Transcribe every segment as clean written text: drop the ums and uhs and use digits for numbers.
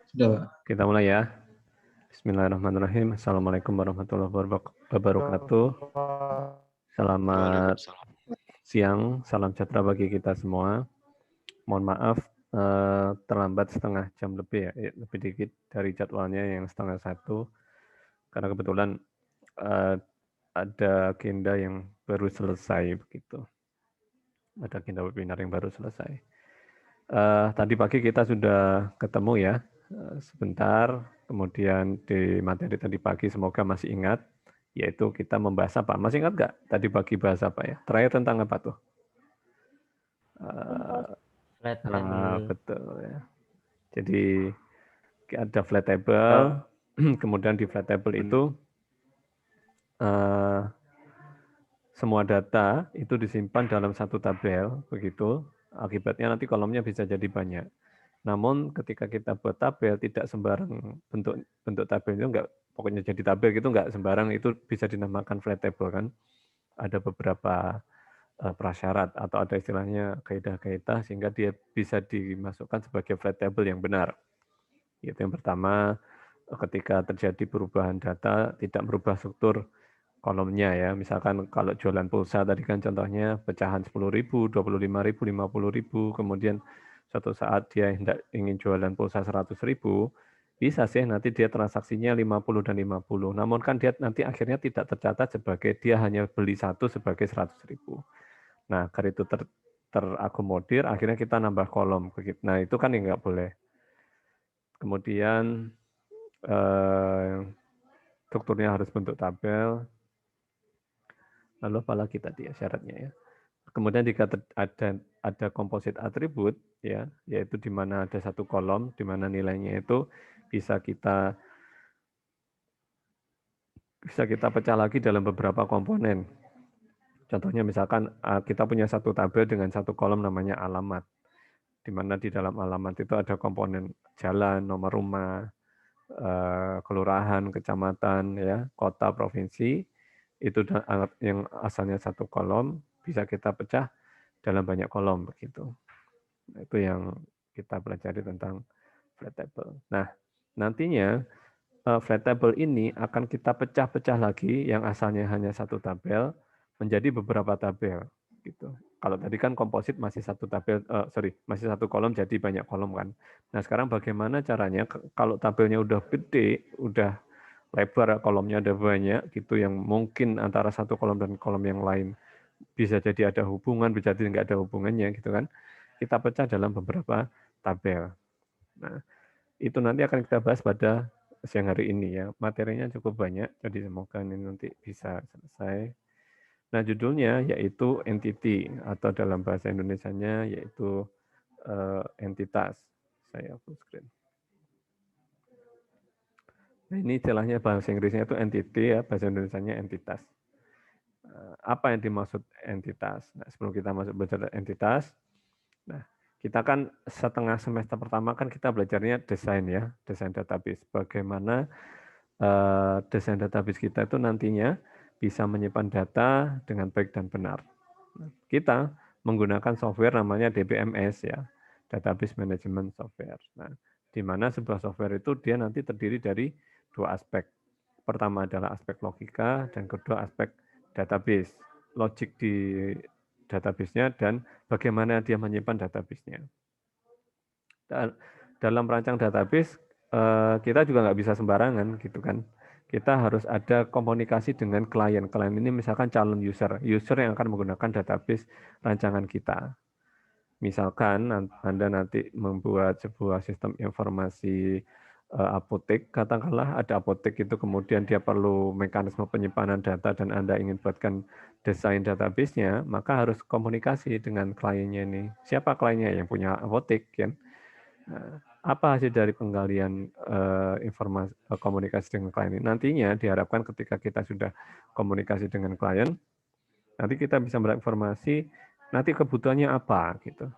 Sudah, Pak. Kita mulai ya. Bismillahirrahmanirrahim. Assalamualaikum warahmatullahi wabarakatuh. Selamat Waalaikumsalam. siang, salam sejahtera bagi kita semua. Mohon maaf terlambat setengah jam lebih ya, lebih dikit dari jadwalnya yang setengah satu. Karena kebetulan eh, ada agenda yang baru selesai begitu. Ada agenda webinar yang baru selesai. Tadi pagi kita sudah ketemu ya, sebentar. Kemudian di materi tadi pagi semoga masih ingat, yaitu kita membahas apa? Masih ingat nggak tadi pagi bahas apa ya? Terakhir tentang apa tuh? Uh, Flat table. betul ya. Jadi ada flat table, kemudian di flat table itu uh, semua data itu disimpan dalam satu tabel, begitu. Akibatnya nanti kolomnya bisa jadi banyak. Namun ketika kita buat tabel tidak sembarang bentuk tabel itu enggak, pokoknya jadi tabel gitu enggak sembarang, itu bisa dinamakan flat table kan. Ada beberapa prasyarat atau ada istilahnya kaidah-kaidah sehingga dia bisa dimasukkan sebagai flat table yang benar. Itu yang pertama, ketika terjadi perubahan data tidak merubah struktur kolomnya ya. Misalkan kalau jualan pulsa tadi kan contohnya pecahan 10.000, 25.000, 50.000, kemudian suatu saat dia hendak ingin jualan pulsa 100.000, bisa sih nanti dia transaksinya 50 dan 50. Namun kan dia nanti akhirnya tidak tercatat sebagai dia hanya beli satu sebagai 100.000. Nah, agar itu terakomodir, akhirnya kita nambah kolom. Nah, itu kan yang nggak boleh. Kemudian strukturnya harus bentuk tabel. Lalu apalagi tadi ya syaratnya ya. Kemudian jika ada komposit atribut ya, yaitu di mana ada satu kolom di mana nilainya itu bisa kita pecah lagi dalam beberapa komponen. Contohnya misalkan kita punya satu tabel dengan satu kolom namanya alamat, di mana di dalam alamat itu ada komponen jalan, nomor rumah, kelurahan, kecamatan, ya, kota, provinsi. Itu yang asalnya satu kolom bisa kita pecah dalam banyak kolom begitu. Itu yang kita pelajari tentang flat table. Nah, nantinya flat table ini akan kita pecah-pecah lagi yang asalnya hanya satu tabel menjadi beberapa tabel gitu. Kalau tadi kan komposit masih satu tabel, masih satu kolom jadi banyak kolom kan. Nah sekarang bagaimana caranya kalau tabelnya udah gede, udah lebar, kolomnya ada banyak gitu yang mungkin antara satu kolom dan kolom yang lain bisa jadi ada hubungan, bisa jadi nggak ada hubungannya gitu kan. Kita pecah dalam beberapa tabel. Nah, itu nanti akan kita bahas pada siang hari ini ya. Materinya cukup banyak, jadi semoga ini nanti bisa selesai. Nah, judulnya yaitu entity atau dalam bahasa Indonesianya yaitu entitas. Saya full screen. Nah, ini istilahnya bahasa Inggrisnya itu entity ya, bahasa Indonesianya entitas. Apa yang dimaksud entitas? Nah, sebelum kita masuk belajar entitas, nah, kita kan setengah semester pertama kan kita belajarnya desain ya, desain database. Bagaimana desain database kita itu nantinya bisa menyimpan data dengan baik dan benar. Nah, kita menggunakan software namanya DBMS ya, Database Management Software. Nah, di mana sebuah software itu dia nanti terdiri dari dua aspek. Pertama adalah aspek logika dan kedua aspek database, logik di database-nya dan bagaimana dia menyimpan database-nya. Dalam merancang database, kita juga nggak bisa sembarangan gitu kan. Kita harus ada komunikasi dengan klien. Klien ini misalkan calon user yang akan menggunakan database rancangan kita. Misalkan Anda nanti membuat sebuah sistem informasi apotek, katakanlah ada apotek itu kemudian dia perlu mekanisme penyimpanan data dan Anda ingin buatkan desain database-nya, maka harus komunikasi dengan kliennya ini. Siapa kliennya yang punya apotek kan? Nah, apa hasil dari penggalian informasi komunikasi dengan klien ini? Nantinya diharapkan ketika kita sudah komunikasi dengan klien, nanti kita bisa mendapatkan informasi nanti kebutuhannya apa gitu.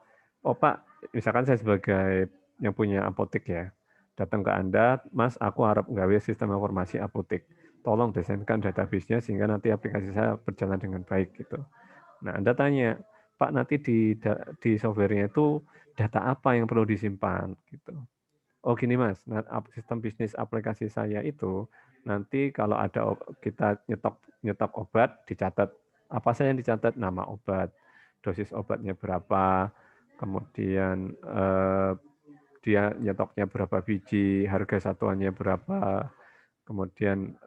Oh Pak, misalkan saya sebagai yang punya apotek ya, datang ke Anda, Mas, aku harap nggawe sistem informasi apotek. Tolong desainkan database-nya sehingga nanti aplikasi saya berjalan dengan baik gitu. Nah, Anda tanya, Pak, nanti di software-nya itu data apa yang perlu disimpan gitu. Oh gini Mas, sistem bisnis aplikasi saya itu nanti kalau ada kita nyetok obat dicatat, apa saja yang dicatat, nama obat, dosis obatnya berapa, kemudian dia nyetoknya berapa biji, harga satuannya berapa, kemudian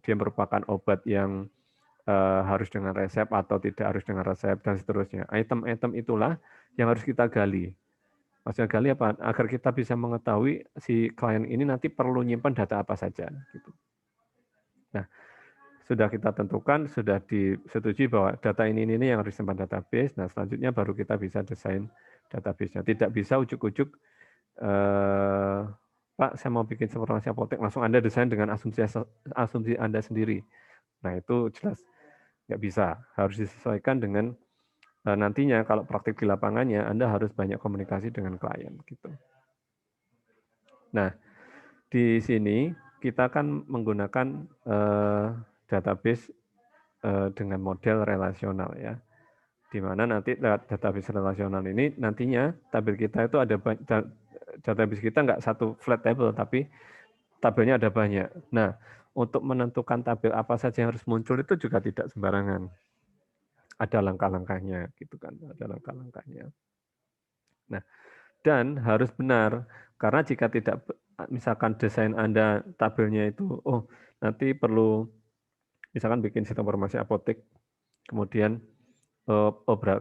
dia merupakan obat yang harus dengan resep atau tidak harus dengan resep dan seterusnya. Item-item itulah yang harus kita gali. Maksudnya gali apa? Agar kita bisa mengetahui si klien ini nanti perlu nyimpan data apa saja. Gitu. Nah, sudah kita tentukan, sudah disetujui bahwa data ini yang harus disimpan database. Nah, selanjutnya baru kita bisa desain database-nya. Tidak bisa ujuk-ujuk, Pak, saya mau bikin informasi apotek, langsung Anda desain dengan asumsi Anda sendiri. Nah, itu jelas nggak bisa. Harus disesuaikan dengan nantinya kalau praktik di lapangannya, Anda harus banyak komunikasi dengan klien. Gitu. Nah, di sini kita kan menggunakan database dengan model relasional ya, di mana nanti database relasional ini nantinya tabel kita itu ada database kita nggak satu flat table, tapi tabelnya ada banyak. Nah, untuk menentukan tabel apa saja yang harus muncul itu juga tidak sembarangan. Ada langkah-langkahnya, gitu kan? Ada langkah-langkahnya. Nah, dan harus benar, karena jika tidak, misalkan desain Anda tabelnya itu, oh nanti perlu misalkan bikin sistem informasi apotek, kemudian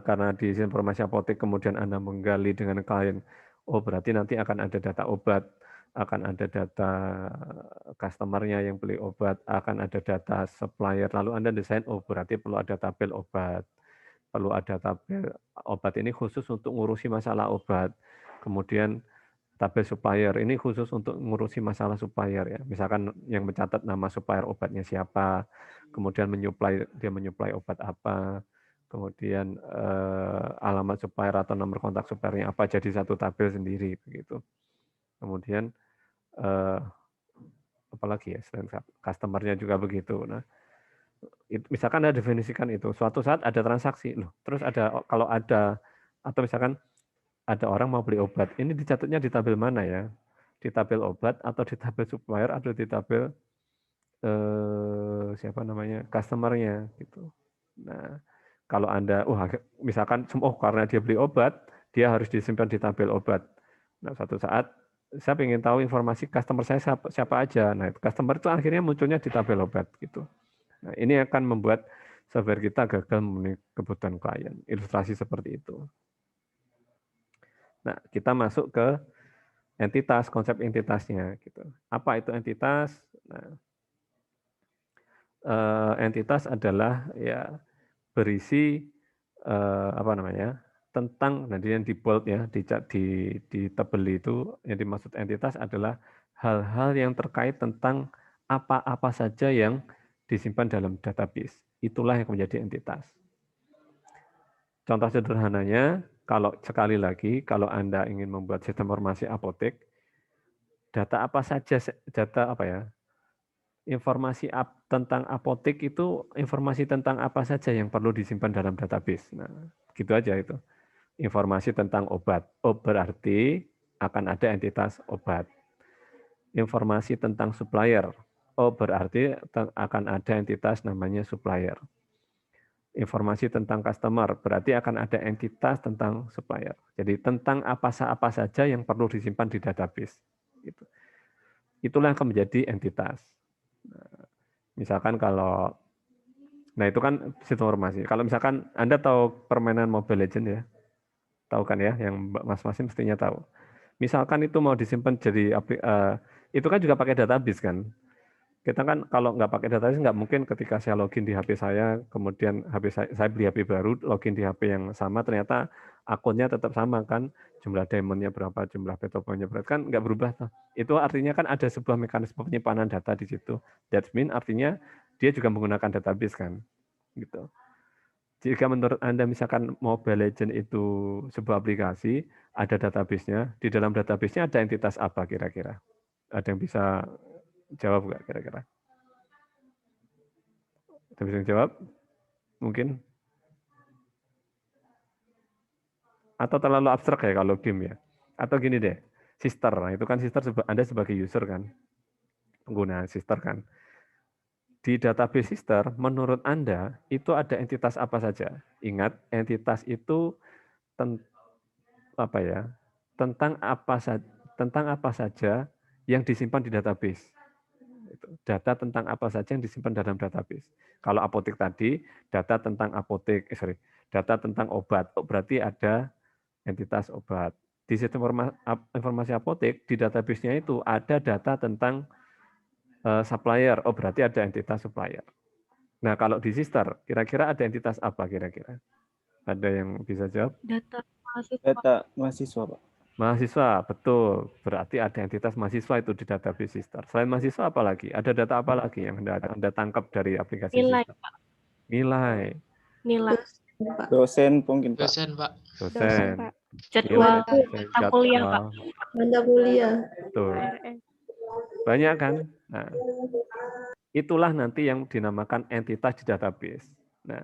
karena di sistem informasi apotek kemudian Anda menggali dengan klien, oh berarti nanti akan ada data obat, akan ada data customer-nya yang beli obat, akan ada data supplier, lalu Anda desain, oh berarti perlu ada tabel obat, perlu ada tabel obat ini khusus untuk ngurusi masalah obat, kemudian tabel supplier ini khusus untuk ngurusi masalah supplier ya. Misalkan yang mencatat nama supplier obatnya siapa, kemudian dia menyuplai obat apa, kemudian alamat supplier atau nomor kontak suppliernya apa, jadi satu tabel sendiri begitu. Kemudian apalagi ya, selain customer-nya juga begitu. Nah, misalkan Anda definisikan itu, suatu saat ada transaksi loh, terus kalau ada atau misalkan ada orang mau beli obat, ini dicatatnya di tabel mana ya? Di tabel obat atau di tabel supplier atau di tabel siapa namanya customer-nya gitu. Nah, kalau Anda, misalkan, karena dia beli obat, dia harus disimpan di tabel obat. Nah, suatu saat saya ingin tahu informasi customer saya siapa aja. Nah, customer itu akhirnya munculnya di tabel obat gitu. Nah, ini akan membuat software kita gagal memenuhi kebutuhan klien. Ilustrasi seperti itu. Nah, kita masuk ke entitas, konsep entitasnya gitu. Apa itu entitas? Nah, entitas adalah ya berisi apa namanya? Tentang nanti yang di bold ya, di tebel itu yang dimaksud entitas adalah hal-hal yang terkait tentang apa-apa saja yang disimpan dalam database. Itulah yang menjadi entitas. Contoh sederhananya, kalau sekali lagi, kalau Anda ingin membuat sistem informasi apotek, data apa saja, data apa ya, informasi tentang apotek itu informasi tentang apa saja yang perlu disimpan dalam database. Nah, gitu aja itu. Informasi tentang obat. Oh, berarti akan ada entitas obat. Informasi tentang supplier. Oh, berarti akan ada entitas namanya supplier. Informasi tentang customer, berarti akan ada entitas tentang supplier. Jadi tentang apa saja yang perlu disimpan di database. Gitu. Itulah yang akan menjadi entitas. Misalkan nah itu kan sistem informasi. Kalau misalkan Anda tahu permainan Mobile Legends ya, tahu kan ya, yang mas-masnya mestinya tahu. Misalkan itu mau disimpan jadi itu kan juga pakai database kan. Kita kan kalau nggak pakai database nggak mungkin ketika saya login di HP saya, kemudian saya beli HP baru, login di HP yang sama, ternyata akunnya tetap sama kan, jumlah diamondnya berapa, jumlah battle point-nya berapa, kan nggak berubah. Itu artinya kan ada sebuah mekanisme penyimpanan data di situ. That means artinya dia juga menggunakan database kan. Gitu. Jika menurut Anda misalkan Mobile Legends itu sebuah aplikasi, ada database-nya, di dalam database-nya ada entitas apa kira-kira? Ada yang bisa jawab nggak kira-kira? Ada bisa jawab? Mungkin? Atau terlalu abstrak ya kalau game ya? Atau gini deh, sister. Nah, itu kan sister Anda sebagai user kan, pengguna sister kan. Di database sister, menurut Anda itu ada entitas apa saja? Ingat, entitas itu apa ya? Tentang apa saja yang disimpan di database. Data tentang apa saja yang disimpan dalam database. Kalau apotek tadi, data tentang data tentang obat. Oh, berarti ada entitas obat. Di sistem informasi apotek, di database-nya itu ada data tentang supplier. Oh, berarti ada entitas supplier. Nah, kalau di sister, kira-kira ada entitas apa kira-kira? Ada yang bisa jawab? Data mahasiswa. Data mahasiswa, Pak. Mahasiswa, betul. Berarti ada entitas mahasiswa itu di database sister. Selain mahasiswa apa lagi? Ada data apa lagi yang Anda tangkap dari aplikasi Nilai, sister? Pak. Nilai. Nilai. Dosen mungkin, Pak. Dosen, Pak. Dosen. Pak. Jadwal Nilai, mata kuliah, Pak. Mata kuliah. Betul. Banyak kan? Nah, itulah nanti yang dinamakan entitas di database. Nah,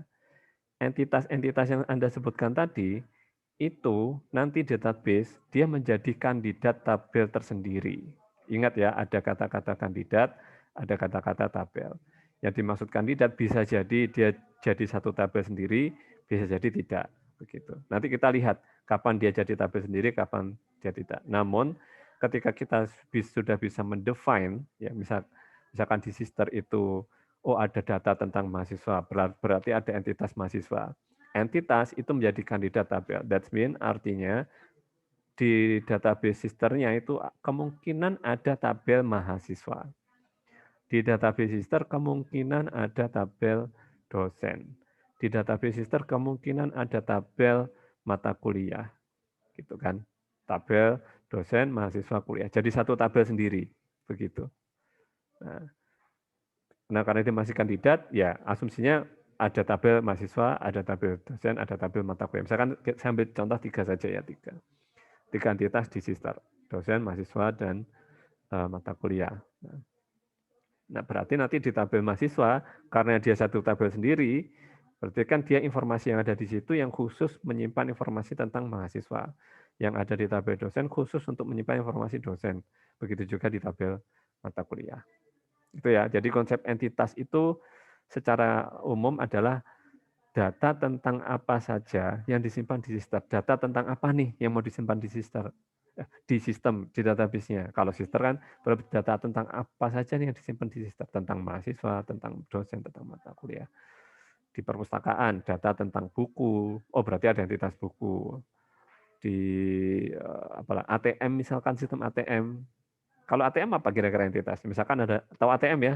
entitas-entitas yang Anda sebutkan tadi, itu nanti database dia menjadi kandidat tabel tersendiri. Ingat ya, ada kata-kata kandidat, ada kata-kata tabel. Yang dimaksud kandidat bisa jadi dia jadi satu tabel sendiri, bisa jadi tidak. Begitu. Nanti kita lihat kapan dia jadi tabel sendiri, kapan dia tidak. Namun ketika kita sudah bisa mendefine, ya misalkan di sister itu, oh ada data tentang mahasiswa, berarti ada entitas mahasiswa. Entitas itu menjadi kandidat tabel. That means artinya di database sisternya itu kemungkinan ada tabel mahasiswa. Di database sister kemungkinan ada tabel dosen. Di database sister kemungkinan ada tabel mata kuliah. Gitu kan. Tabel dosen, mahasiswa, kuliah. Jadi satu tabel sendiri. Begitu. Nah, karena dia masih kandidat, ya asumsinya ada tabel mahasiswa, ada tabel dosen, ada tabel mata kuliah. Misalkan saya ambil contoh 3 saja ya, 3. 3 entitas di sister, dosen, mahasiswa, dan mata kuliah. Nah, berarti nanti di tabel mahasiswa, karena dia satu tabel sendiri, berarti kan dia informasi yang ada di situ yang khusus menyimpan informasi tentang mahasiswa. Yang ada di tabel dosen khusus untuk menyimpan informasi dosen. Begitu juga di tabel mata kuliah. Itu ya. Jadi konsep entitas itu secara umum adalah data tentang apa saja yang disimpan di sister. Data tentang apa nih yang mau disimpan di sister? Di sistem, di database-nya. Kalau sister kan data tentang apa saja nih yang disimpan di sister. Tentang mahasiswa, tentang dosen, tentang mata kuliah. Di perpustakaan, data tentang buku. Oh, berarti ada entitas buku. Di ATM, misalkan sistem ATM. Kalau ATM apa kira-kira entitas? Misalkan ada, tahu ATM ya?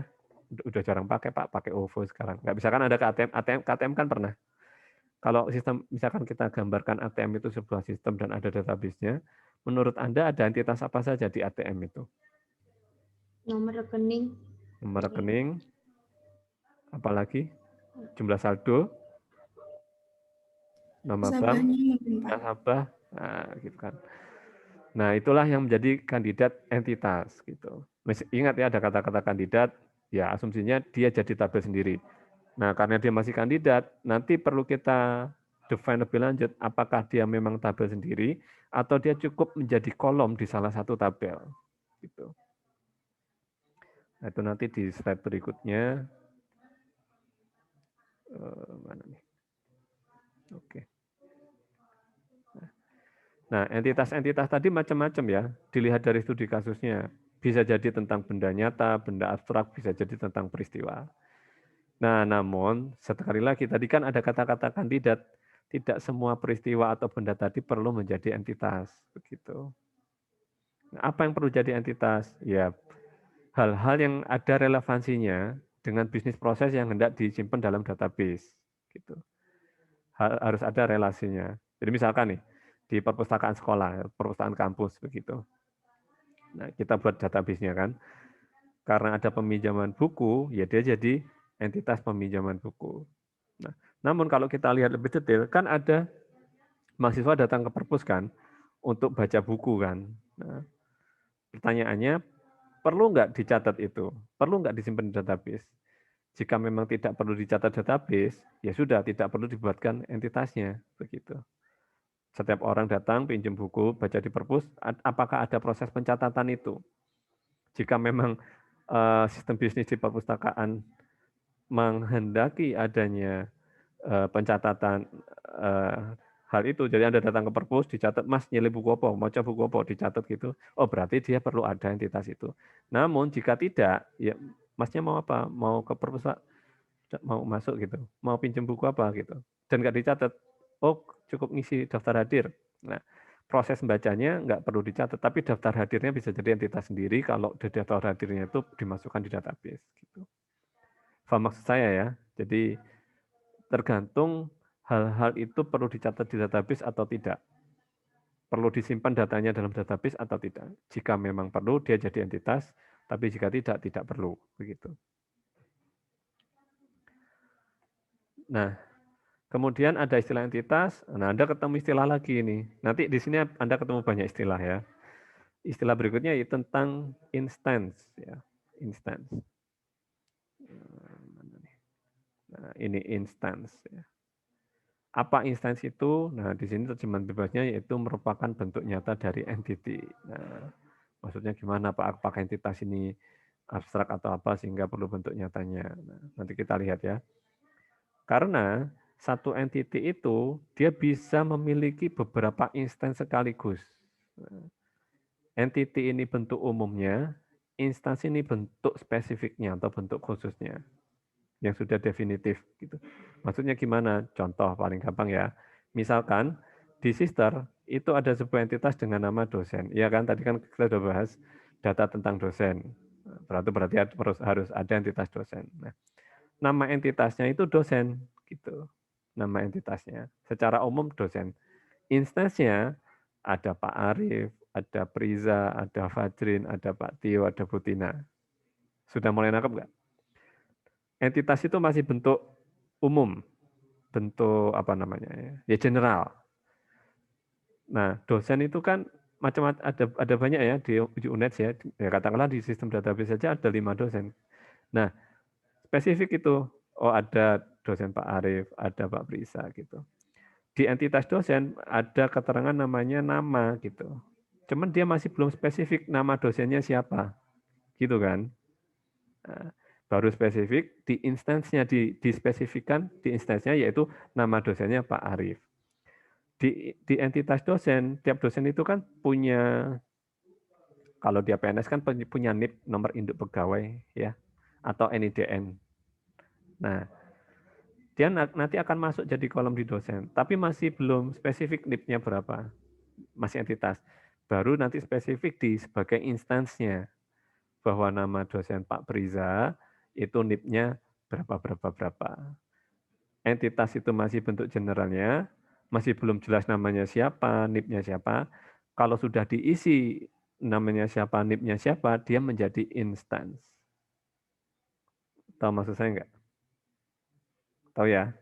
Udah jarang pakai Pak, pakai OVO sekarang. Nggak, misalkan ada KTM kan pernah. Kalau sistem, misalkan kita gambarkan ATM itu sebuah sistem dan ada database-nya, menurut Anda ada entitas apa saja di ATM itu? Nomor rekening. Nomor rekening, apalagi? Jumlah saldo, nama bank, nasabah, nah, gitu kan. Nah, itulah yang menjadi kandidat entitas gitu. Ingat ya, ada kata-kata kandidat, ya asumsinya dia jadi tabel sendiri. Nah, karena dia masih kandidat, nanti perlu kita define lebih lanjut apakah dia memang tabel sendiri atau dia cukup menjadi kolom di salah satu tabel. Gitu. Nah, itu nanti di slide berikutnya. Mana nih? Oke. Nah, entitas-entitas tadi macam-macam ya, dilihat dari studi kasusnya. Bisa jadi tentang benda nyata, benda abstrak, bisa jadi tentang peristiwa. Nah, namun sekali lagi tadi kan ada kata-kata kandidat, tidak semua peristiwa atau benda tadi perlu menjadi entitas, begitu. Nah, apa yang perlu jadi entitas? Ya, hal-hal yang ada relevansinya dengan bisnis proses yang hendak disimpan dalam database, gitu. Harus ada relasinya. Jadi misalkan nih, di perpustakaan sekolah, perpustakaan kampus, begitu. Nah, kita buat database-nya kan, karena ada peminjaman buku, ya dia jadi entitas peminjaman buku. Nah, namun kalau kita lihat lebih detail, kan ada mahasiswa datang ke perpus kan, untuk baca buku kan. Nah, pertanyaannya, perlu nggak dicatat itu? Perlu nggak disimpan di database? Jika memang tidak perlu dicatat database, ya sudah, tidak perlu dibuatkan entitasnya. Begitu. Setiap orang datang pinjam buku, baca di perpus, apakah ada proses pencatatan itu? Jika memang sistem bisnis di perpustakaan menghendaki adanya pencatatan hal itu, jadi Anda datang ke perpus, dicatat, Mas nyelip buku apa, baca buku apa, dicatat gitu, oh berarti dia perlu ada entitas itu. Namun jika tidak, ya Masnya mau apa? Mau ke perpustakaan, mau masuk gitu, mau pinjam buku apa gitu, dan nggak dicatat, oh cukup ngisi daftar hadir. Nah, proses membacanya nggak perlu dicatat, tapi daftar hadirnya bisa jadi entitas sendiri kalau di daftar hadirnya itu dimasukkan di database. Gitu. Paham maksud saya ya? Jadi tergantung hal-hal itu perlu dicatat di database atau tidak. Perlu disimpan datanya dalam database atau tidak. Jika memang perlu, dia jadi entitas, tapi jika tidak perlu. Begitu. Nah, kemudian ada istilah entitas. Nah, Anda ketemu istilah lagi ini. Nanti di sini Anda ketemu banyak istilah ya. Istilah berikutnya yaitu tentang instance ya. Instance. Nah, ini instance ya. Apa instance itu? Nah, di sini terjemahan bebasnya yaitu merupakan bentuk nyata dari entity. Nah, maksudnya gimana Pak? Apakah entitas ini abstrak atau apa sehingga perlu bentuk nyatanya? Nah, nanti kita lihat ya. Karena satu entity itu dia bisa memiliki beberapa instansi sekaligus. Entity ini bentuk umumnya, instansi ini bentuk spesifiknya atau bentuk khususnya yang sudah definitif gitu. Maksudnya gimana? Contoh paling gampang ya. Misalkan di Sister itu ada sebuah entitas dengan nama dosen. Iya kan? Tadi kan kita sudah bahas data tentang dosen. Berarti harus ada entitas dosen. Nah, nama entitasnya itu dosen gitu. Nama entitasnya. Secara umum dosen. Instansinya ada Pak Arif, ada Priza, ada Fajrin, ada Pak Tio, ada Butina. Sudah mulai nangkep nggak? Entitas itu masih bentuk umum, bentuk apa namanya ya general. Nah, dosen itu kan macam-macam, ada banyak ya di UNED ya. Ya katakanlah di sistem database saja ada 5 dosen. Nah, spesifik itu, oh ada dosen Pak Arif, ada Pak Prisa gitu. Di entitas dosen ada keterangan namanya nama gitu. Cuman dia masih belum spesifik nama dosennya siapa, gitu kan? Nah, baru spesifik di instansinya dispesifikkan di instansinya yaitu nama dosennya Pak Arif. Di entitas dosen, tiap dosen itu kan punya, kalau dia PNS kan punya NIP, nomor induk pegawai ya, atau NIDN. Nah, dia nanti akan masuk jadi kolom di dosen, tapi masih belum spesifik NIP-nya berapa, masih entitas. Baru nanti spesifik di sebagai instansnya, bahwa nama dosen Pak Priza itu NIP-nya berapa. Entitas itu masih bentuk generalnya, masih belum jelas namanya siapa, NIP-nya siapa. Kalau sudah diisi namanya siapa, NIP-nya siapa, dia menjadi instance. Tahu maksud saya enggak? Tahu ya?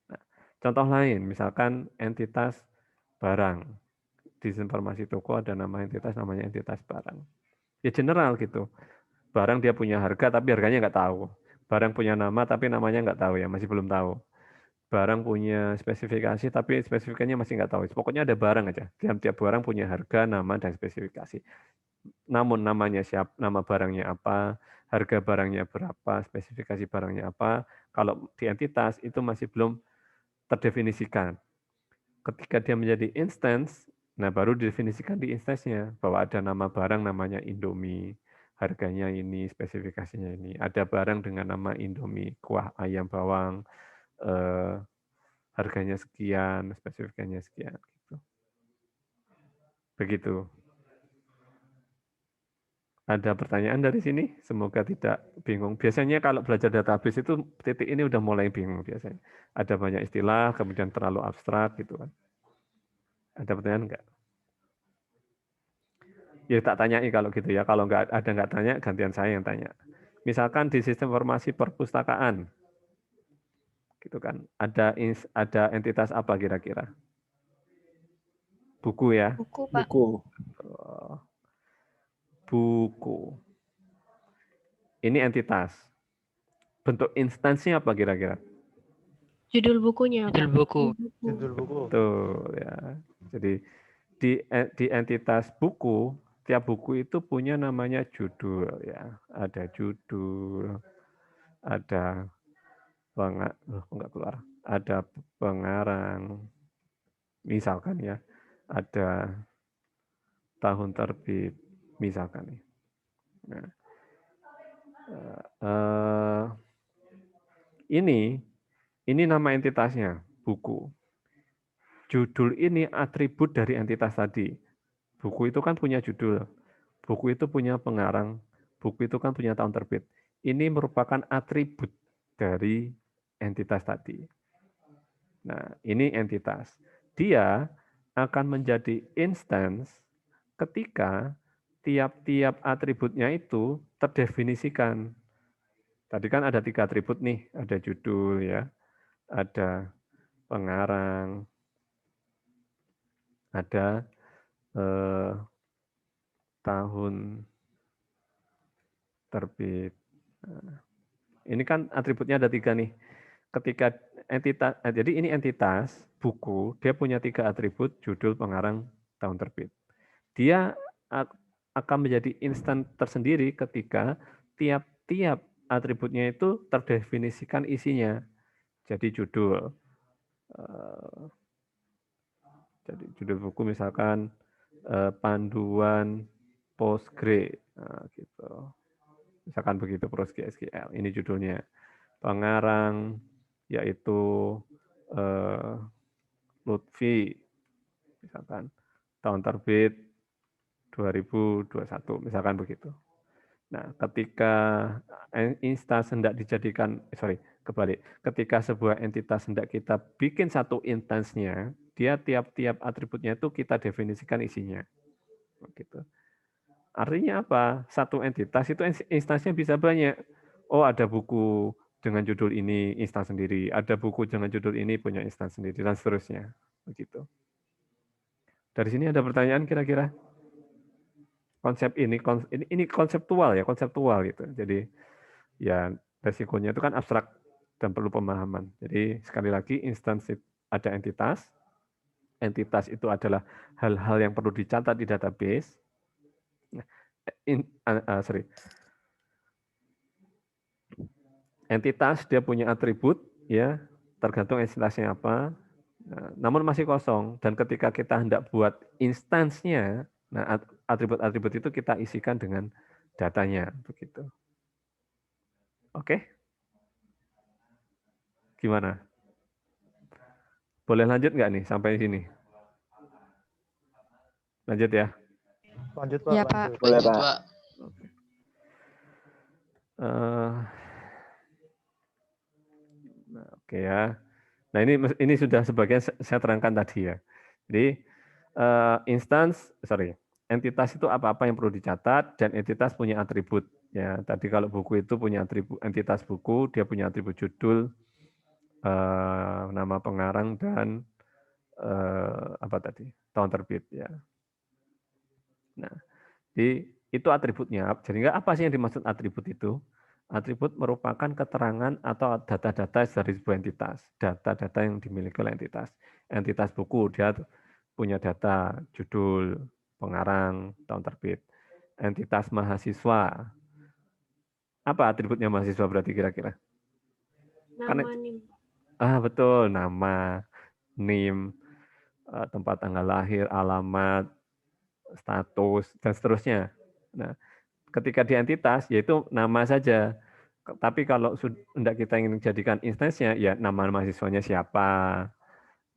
Nah, contoh lain, misalkan entitas barang. Di informasi toko ada nama entitas, namanya entitas barang. Ya general gitu. Barang dia punya harga, tapi harganya nggak tahu. Barang punya nama, tapi namanya nggak tahu ya, masih belum tahu. Barang punya spesifikasi, tapi spesifikasinya masih nggak tahu. Pokoknya ada barang aja. Tiap barang punya harga, nama, dan spesifikasi. Namun namanya siapa, nama barangnya apa, harga barangnya berapa, spesifikasi barangnya apa. Kalau di entitas itu masih belum terdefinisikan. Ketika dia menjadi instance, nah baru didefinisikan di instance-nya bahwa ada nama barang namanya Indomie, harganya ini, spesifikasinya ini. Ada barang dengan nama Indomie, kuah ayam bawang, harganya sekian, spesifikasinya sekian. Gitu. Begitu. Ada pertanyaan dari sini? Semoga tidak bingung. Biasanya kalau belajar database itu titik ini udah mulai bingung biasanya. Ada banyak istilah, kemudian terlalu abstrak gitu kan. Ada pertanyaan enggak? Ya tak tanyai kalau gitu ya. Kalau nggak tanya, gantian saya yang tanya. Misalkan di sistem informasi perpustakaan, gitu kan. Ada entitas apa kira-kira? Buku ya. Buku, Pak. Buku. Buku. Ini entitas. Bentuk instansinya apa kira-kira? Judul bukunya, Judul Pak. buku. Judul buku. Betul ya. Jadi di entitas buku, tiap buku itu punya namanya judul ya. Ada judul, ada enggak keluar. Ada pengarang, misalkan ya. Ada tahun terbit, misalkan nih. Nah, ini nama entitasnya, buku. Judul ini atribut dari entitas tadi. Buku itu kan punya judul, buku itu punya pengarang, buku itu kan punya tahun terbit. Ini merupakan atribut dari entitas tadi. Nah, ini entitas. Dia akan menjadi instance ketika tiap-tiap atributnya itu terdefinisikan. Tadi kan ada 3 atribut nih, ada judul ya, ada pengarang, ada tahun terbit. Nah, ini kan atributnya ada 3 nih. Ketika entitas, jadi ini entitas buku, dia punya 3 atribut, judul, pengarang, tahun terbit. Dia akan menjadi instan tersendiri ketika tiap-tiap atributnya itu terdefinisikan isinya. Jadi judul. Jadi judul buku misalkan panduan postgrade, nah, gitu. Misalkan begitu PostgreSQL. Ini judulnya. Pengarang yaitu Lutfi, misalkan tahun terbit 2021, misalkan begitu. Nah, ketika instance hendak dijadikan, kebalik. Ketika sebuah entitas hendak kita bikin satu instance-nya, dia tiap-tiap atributnya itu kita definisikan isinya. Begitu. Artinya apa? Satu entitas itu instansinya bisa banyak. Oh, ada buku dengan judul ini instance sendiri, ada buku dengan judul ini punya instance sendiri, dan seterusnya. Begitu. Dari sini ada pertanyaan kira-kira? Konsep ini konseptual ya, konseptual gitu. Jadi ya resikonya itu kan abstrak dan perlu pemahaman. Jadi sekali lagi instansi ada entitas. Entitas itu adalah hal-hal yang perlu dicatat di database. Entitas dia punya atribut ya, tergantung entitasnya apa. Nah, namun masih kosong dan ketika kita hendak buat instansnya, nah atribut-atribut itu kita isikan dengan datanya begitu. Oke? Gimana? Boleh lanjut nggak nih sampai sini? Lanjut ya. Lanjut Pak. Ya, Pak. Lanjut. Boleh, Lanjut, Pak. Pak. Oke ya. Nah ini sudah sebagian saya terangkan tadi ya. Jadi entitas itu apa-apa yang perlu dicatat dan entitas punya atribut. Ya, tadi kalau buku itu punya atribut entitas buku, dia punya atribut judul, nama pengarang dan apa tadi tahun terbit ya. Nah, itu atributnya. Jadi apa sih yang dimaksud atribut itu? Atribut merupakan keterangan atau data-data dari sebuah entitas, data-data yang dimiliki oleh entitas. Entitas buku dia punya data judul, pengarang, tahun terbit. Entitas mahasiswa, apa atributnya mahasiswa berarti kira-kira? Nama NIM. Betul, nama, NIM, tempat tanggal lahir, alamat, status, dan seterusnya. Nah, ketika di entitas, yaitu nama saja. Tapi kalau hendak kita ingin jadikan instansinya, ya nama mahasiswanya siapa,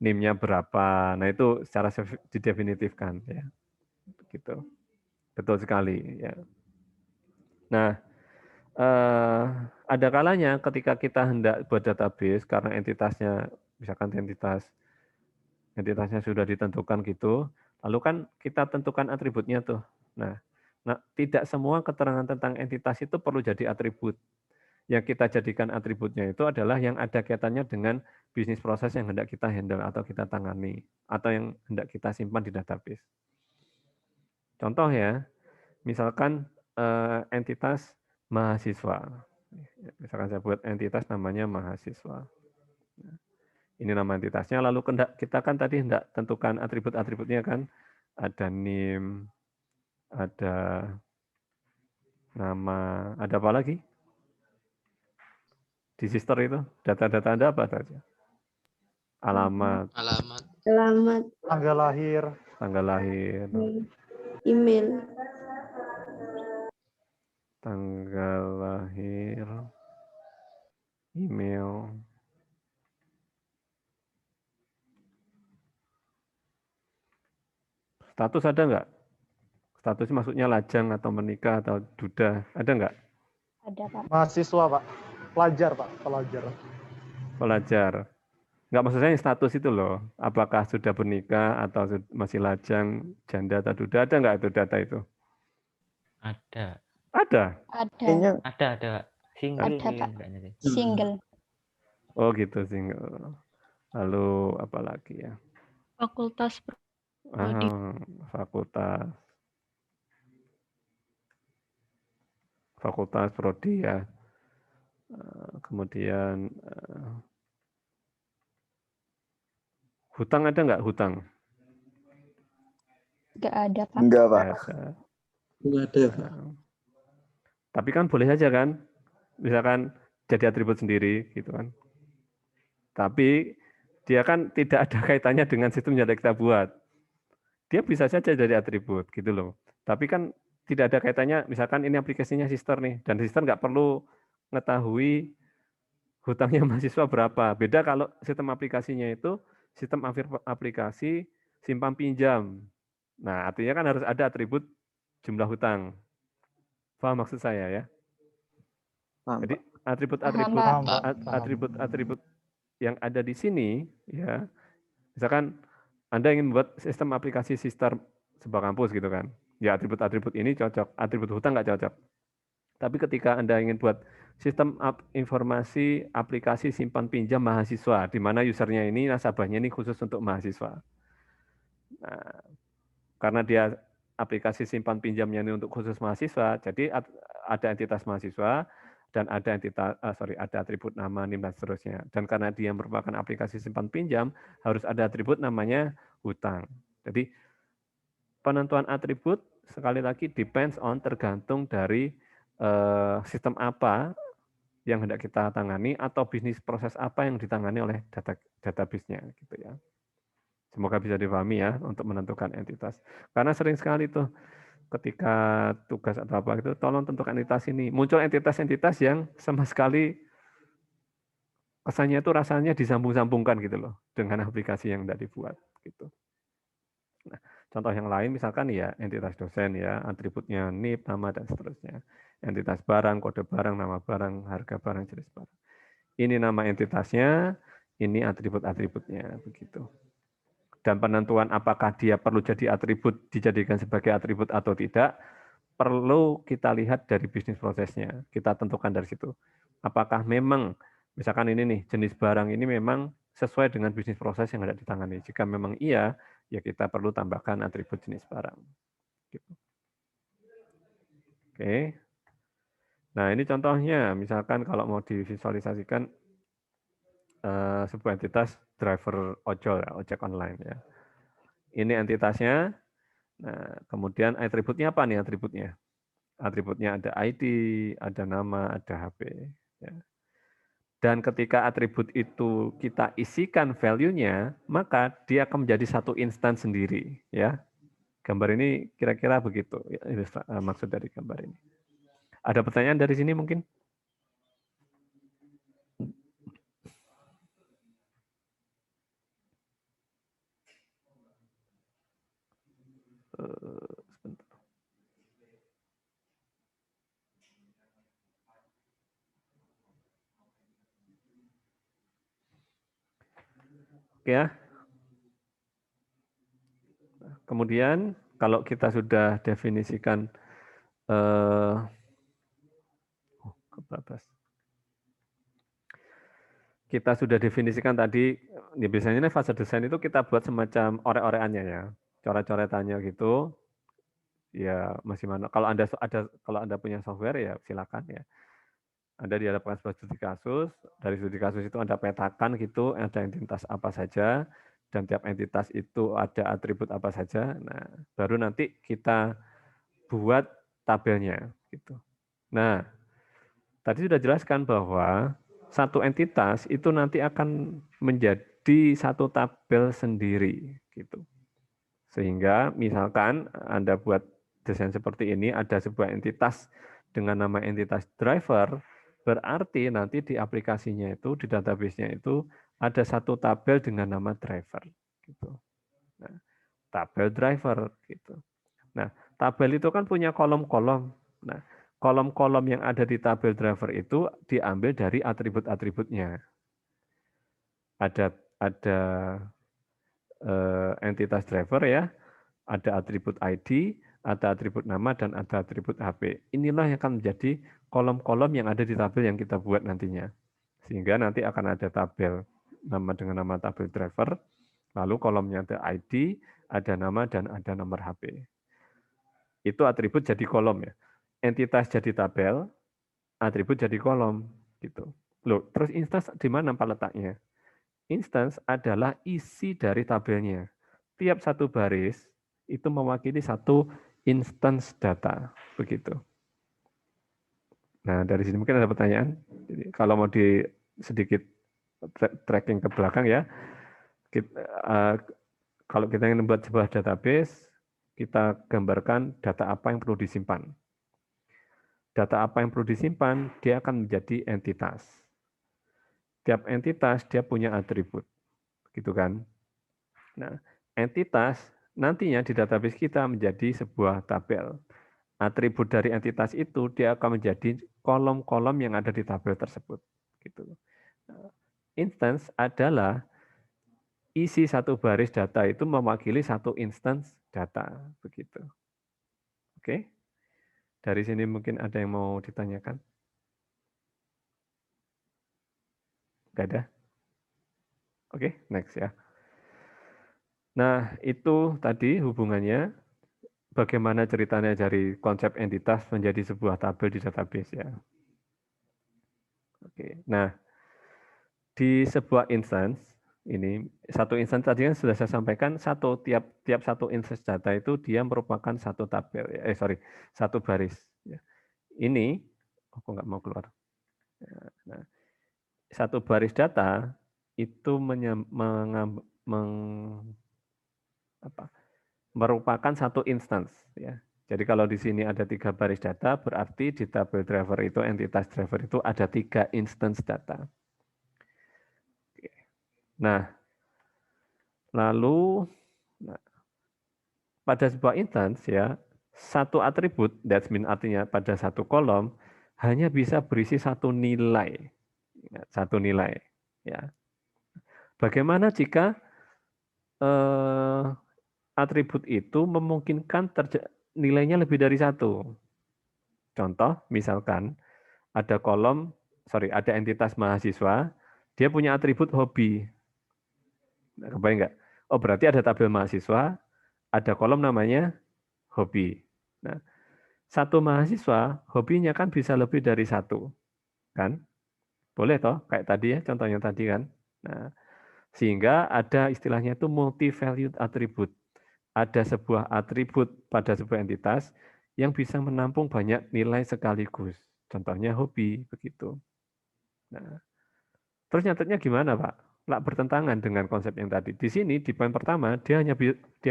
NIM-nya berapa. Nah, itu secara didefinitifkan. Ya. Gitu. Betul sekali. Ya. Nah, ada kalanya ketika kita hendak buat database, karena entitasnya, misalkan entitasnya sudah ditentukan gitu, lalu kan kita tentukan atributnya tuh. Nah, tidak semua keterangan tentang entitas itu perlu jadi atribut. Yang kita jadikan atributnya itu adalah yang ada kaitannya dengan bisnis proses yang hendak kita handle atau kita tangani, atau yang hendak kita simpan di database. Contoh ya, misalkan entitas mahasiswa. Misalkan saya buat entitas namanya mahasiswa. Ini nama entitasnya. Lalu kita kan tadi hendak tentukan atribut-atributnya kan. Ada NIM, ada nama, ada apa lagi? Di sister itu, data-data Anda apa saja? Alamat, Alamat. Tanggal lahir. tanggal lahir, Email. tanggal lahir, email. Status ada nggak? Status maksudnya lajang atau menikah atau duda, ada nggak? Ada, Pak. Mahasiswa, Pak. Pelajar, Pak. Pelajar. Pelajar. Nggak, maksud saya status itu loh. Apakah sudah bernikah atau masih lajang, janda atau duda, ada nggak itu data itu? Ada. Ada? Kayaknya Ada. Single Ada, sih, Pak. enggaknya sih. Single. Oh gitu, single. Lalu apa lagi ya? Fakultas Prodi. Fakultas prodi ya. Kemudian hutang ada nggak hutang? Nggak ada, Pak. enggak, Pak. Nggak ada. Enggak ada, Pak. Tapi kan boleh saja kan, misalkan jadi atribut sendiri gitu kan. Tapi dia kan tidak ada kaitannya dengan sistem yang kita buat. Dia bisa saja jadi atribut gitu loh. Tapi kan tidak ada kaitannya, misalkan ini aplikasinya sister nih, dan sister nggak perlu mengetahui hutangnya mahasiswa berapa. Beda kalau sistem aplikasinya itu sistem aplikasi simpan pinjam. Nah, artinya kan harus ada atribut jumlah hutang. Paham maksud saya ya? Paham, Jadi Pak. atribut-atribut yang ada di sini ya. Misalkan Anda ingin membuat sistem aplikasi sister sebuah kampus gitu kan. Ya atribut-atribut ini cocok, atribut hutang nggak cocok. Tapi ketika Anda ingin buat sistem informasi aplikasi simpan pinjam mahasiswa, di mana usernya ini, nasabahnya ini khusus untuk mahasiswa. Nah, karena dia aplikasi simpan pinjamnya ini untuk khusus mahasiswa, jadi ada entitas mahasiswa dan ada ada atribut nama, NIM dan seterusnya. Dan karena dia merupakan aplikasi simpan pinjam, harus ada atribut namanya hutang. Jadi penentuan atribut sekali lagi depends on, tergantung dari sistem apa yang hendak kita tangani atau bisnis proses apa yang ditangani oleh database-nya gitu ya. Semoga bisa dipahami ya untuk menentukan entitas. Karena sering sekali tuh ketika tugas atau apa itu, tolong tentukan entitas ini. Muncul entitas-entitas yang sama sekali kesannya itu rasanya disambung-sambungkan gitu loh dengan aplikasi yang tidak dibuat gitu. Nah, contoh yang lain misalkan ya entitas dosen ya, atributnya NIP, nama dan seterusnya. Entitas barang, kode barang, nama barang, harga barang, jenis barang. Ini nama entitasnya, ini atribut-atributnya begitu. Dan penentuan apakah dia perlu jadi atribut, dijadikan sebagai atribut atau tidak, perlu kita lihat dari bisnis prosesnya. Kita tentukan dari situ. Apakah memang, misalkan ini nih, jenis barang ini memang sesuai dengan bisnis proses yang hendak ditangani. Jika memang iya, ya kita perlu tambahkan atribut jenis barang. Gitu. Oke. Nah ini contohnya, misalkan kalau mau divisualisasikan sebuah entitas driver ojol, ya, ojek online ya. Ini entitasnya. Nah, kemudian atributnya apa nih atributnya? Atributnya ada ID, ada nama, ada HP. Ya. Dan ketika atribut itu kita isikan value-nya, maka dia akan menjadi satu instance sendiri. Ya, gambar ini kira-kira begitu. Ya, maksud dari gambar ini. Ada pertanyaan dari sini mungkin? Sebentar. Oke ya. Kemudian kalau kita sudah definisikan kita sudah definisikan tadi, ya biasanya ini fase desain itu kita buat semacam orek-orekannya ya, coret-coretannya gitu. Ya masih mana? Kalau Anda punya software ya silakan ya. Anda dihadapkan sebuah studi kasus, dari studi kasus itu Anda petakan gitu, ada entitas apa saja, dan tiap entitas itu ada atribut apa saja. Nah, baru nanti kita buat tabelnya gitu. Nah, tadi sudah jelaskan bahwa satu entitas itu nanti akan menjadi satu tabel sendiri gitu. Sehingga misalkan Anda buat desain seperti ini, ada sebuah entitas dengan nama entitas driver, berarti nanti di aplikasinya itu, di database-nya itu ada satu tabel dengan nama driver gitu. Nah, tabel driver gitu. Nah, tabel itu kan punya kolom-kolom. Nah, kolom-kolom yang ada di tabel driver itu diambil dari atribut-atributnya. Ada entitas driver ya, ada atribut ID, ada atribut nama, dan ada atribut HP. Inilah yang akan menjadi kolom-kolom yang ada di tabel yang kita buat nantinya. Sehingga nanti akan ada tabel nama dengan nama tabel driver, lalu kolomnya ada ID, ada nama, dan ada nomor HP. Itu atribut jadi kolom ya. Entitas jadi tabel, atribut jadi kolom gitu. Loh, terus instance di mana Pak letaknya? Instance adalah isi dari tabelnya. Tiap satu baris itu mewakili satu instance data, begitu. Nah, dari sini mungkin ada pertanyaan. Jadi, kalau mau sedikit tracking ke belakang ya, kalau kita ingin membuat sebuah database, kita gambarkan data apa yang perlu disimpan. Data apa yang perlu disimpan, dia akan menjadi entitas. Tiap entitas dia punya atribut, gitu kan? Nah, entitas nantinya di database kita menjadi sebuah tabel. Atribut dari entitas itu dia akan menjadi kolom-kolom yang ada di tabel tersebut. Gitu. Instance adalah isi satu baris data itu mewakili satu instance data, begitu. Oke? Dari sini mungkin ada yang mau ditanyakan? Nggak ada? Oke, next ya. Nah, itu tadi hubungannya bagaimana ceritanya dari konsep entitas menjadi sebuah tabel di database ya. Oke. Nah, di sebuah instance ini satu instance tadi kan sudah saya sampaikan tiap satu instance data itu dia merupakan satu tabel satu baris ya. Ini aku nggak mau keluar. Nah, satu baris data itu merupakan satu instance ya. Jadi kalau di sini ada 3 baris data, berarti di tabel driver itu, entitas driver itu ada 3 instance data. Nah, lalu pada sebuah instance ya, satu atribut, that means artinya pada satu kolom, hanya bisa berisi satu nilai. Satu nilai. Ya. Bagaimana jika atribut itu memungkinkan nilainya lebih dari satu? Contoh, misalkan ada ada entitas mahasiswa, dia punya atribut hobi. Nah, kebayang nggak? Oh, berarti ada tabel mahasiswa, ada kolom namanya hobi. Nah, satu mahasiswa, hobinya kan bisa lebih dari satu. Kan? Boleh toh, kayak tadi ya, contohnya tadi kan. Nah, sehingga ada istilahnya itu multi-valued attribute. Ada sebuah atribut pada sebuah entitas yang bisa menampung banyak nilai sekaligus. Contohnya hobi, begitu. Nah, terus nyatetnya gimana, Pak? Lah bertentangan dengan konsep yang tadi. Di sini, di poin pertama, dia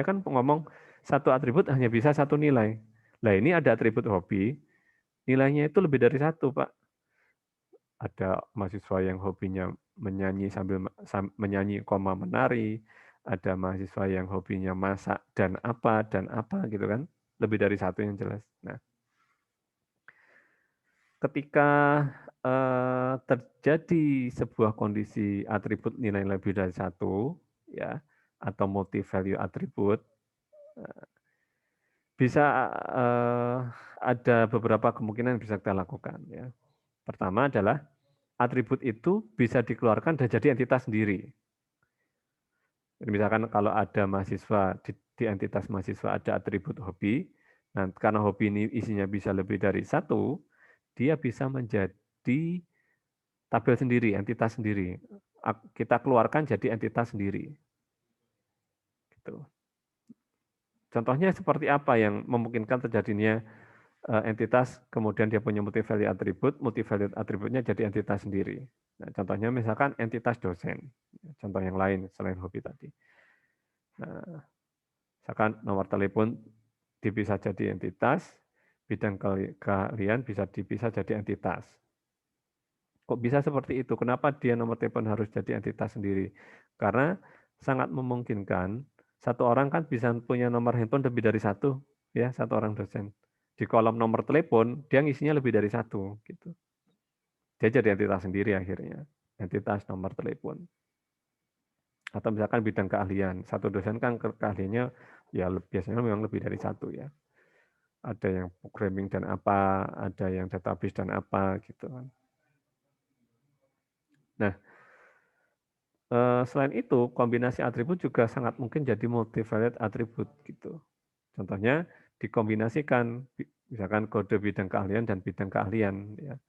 kan ngomong satu atribut hanya bisa satu nilai. Nah, ini ada atribut hobi, nilainya itu lebih dari satu, Pak. Ada mahasiswa yang hobinya menyanyi sambil menyanyi, menari. Ada mahasiswa yang hobinya masak dan apa gitu kan. Lebih dari satu yang jelas. Nah, ketika terjadi sebuah kondisi atribut nilai lebih dari satu, ya, atau multi value atribut, bisa ada beberapa kemungkinan yang bisa kita lakukan. Ya. Pertama adalah atribut itu bisa dikeluarkan dan jadi entitas sendiri. Jadi misalkan kalau ada mahasiswa di entitas mahasiswa ada atribut hobi, nah karena hobi ini isinya bisa lebih dari satu, dia bisa menjadi tabel sendiri, entitas sendiri. Kita keluarkan jadi entitas sendiri. Gitu. Contohnya seperti apa yang memungkinkan terjadinya entitas, kemudian dia punya multi-value atributnya jadi entitas sendiri. Nah, contohnya misalkan entitas dosen. Contoh yang lain selain hobi tadi. Nah, misalkan nomor telepon bisa jadi entitas, bidang keahlian bisa jadi entitas. Kok bisa seperti itu? Kenapa dia nomor telepon harus jadi entitas sendiri? Karena sangat memungkinkan satu orang kan bisa punya nomor handphone lebih dari satu, ya, satu orang dosen. Di kolom nomor telepon dia ngisinya lebih dari satu, gitu. Dia jadi entitas sendiri akhirnya, entitas nomor telepon. Atau misalkan bidang keahlian, satu dosen kan keahliannya ya biasanya memang lebih dari satu, ya. Ada yang programming dan apa, ada yang database dan apa, gitu kan. Nah, selain itu, kombinasi atribut juga sangat mungkin jadi multivariate atribut gitu. Contohnya dikombinasikan, misalkan kode bidang keahlian dan bidang keahlian, ya,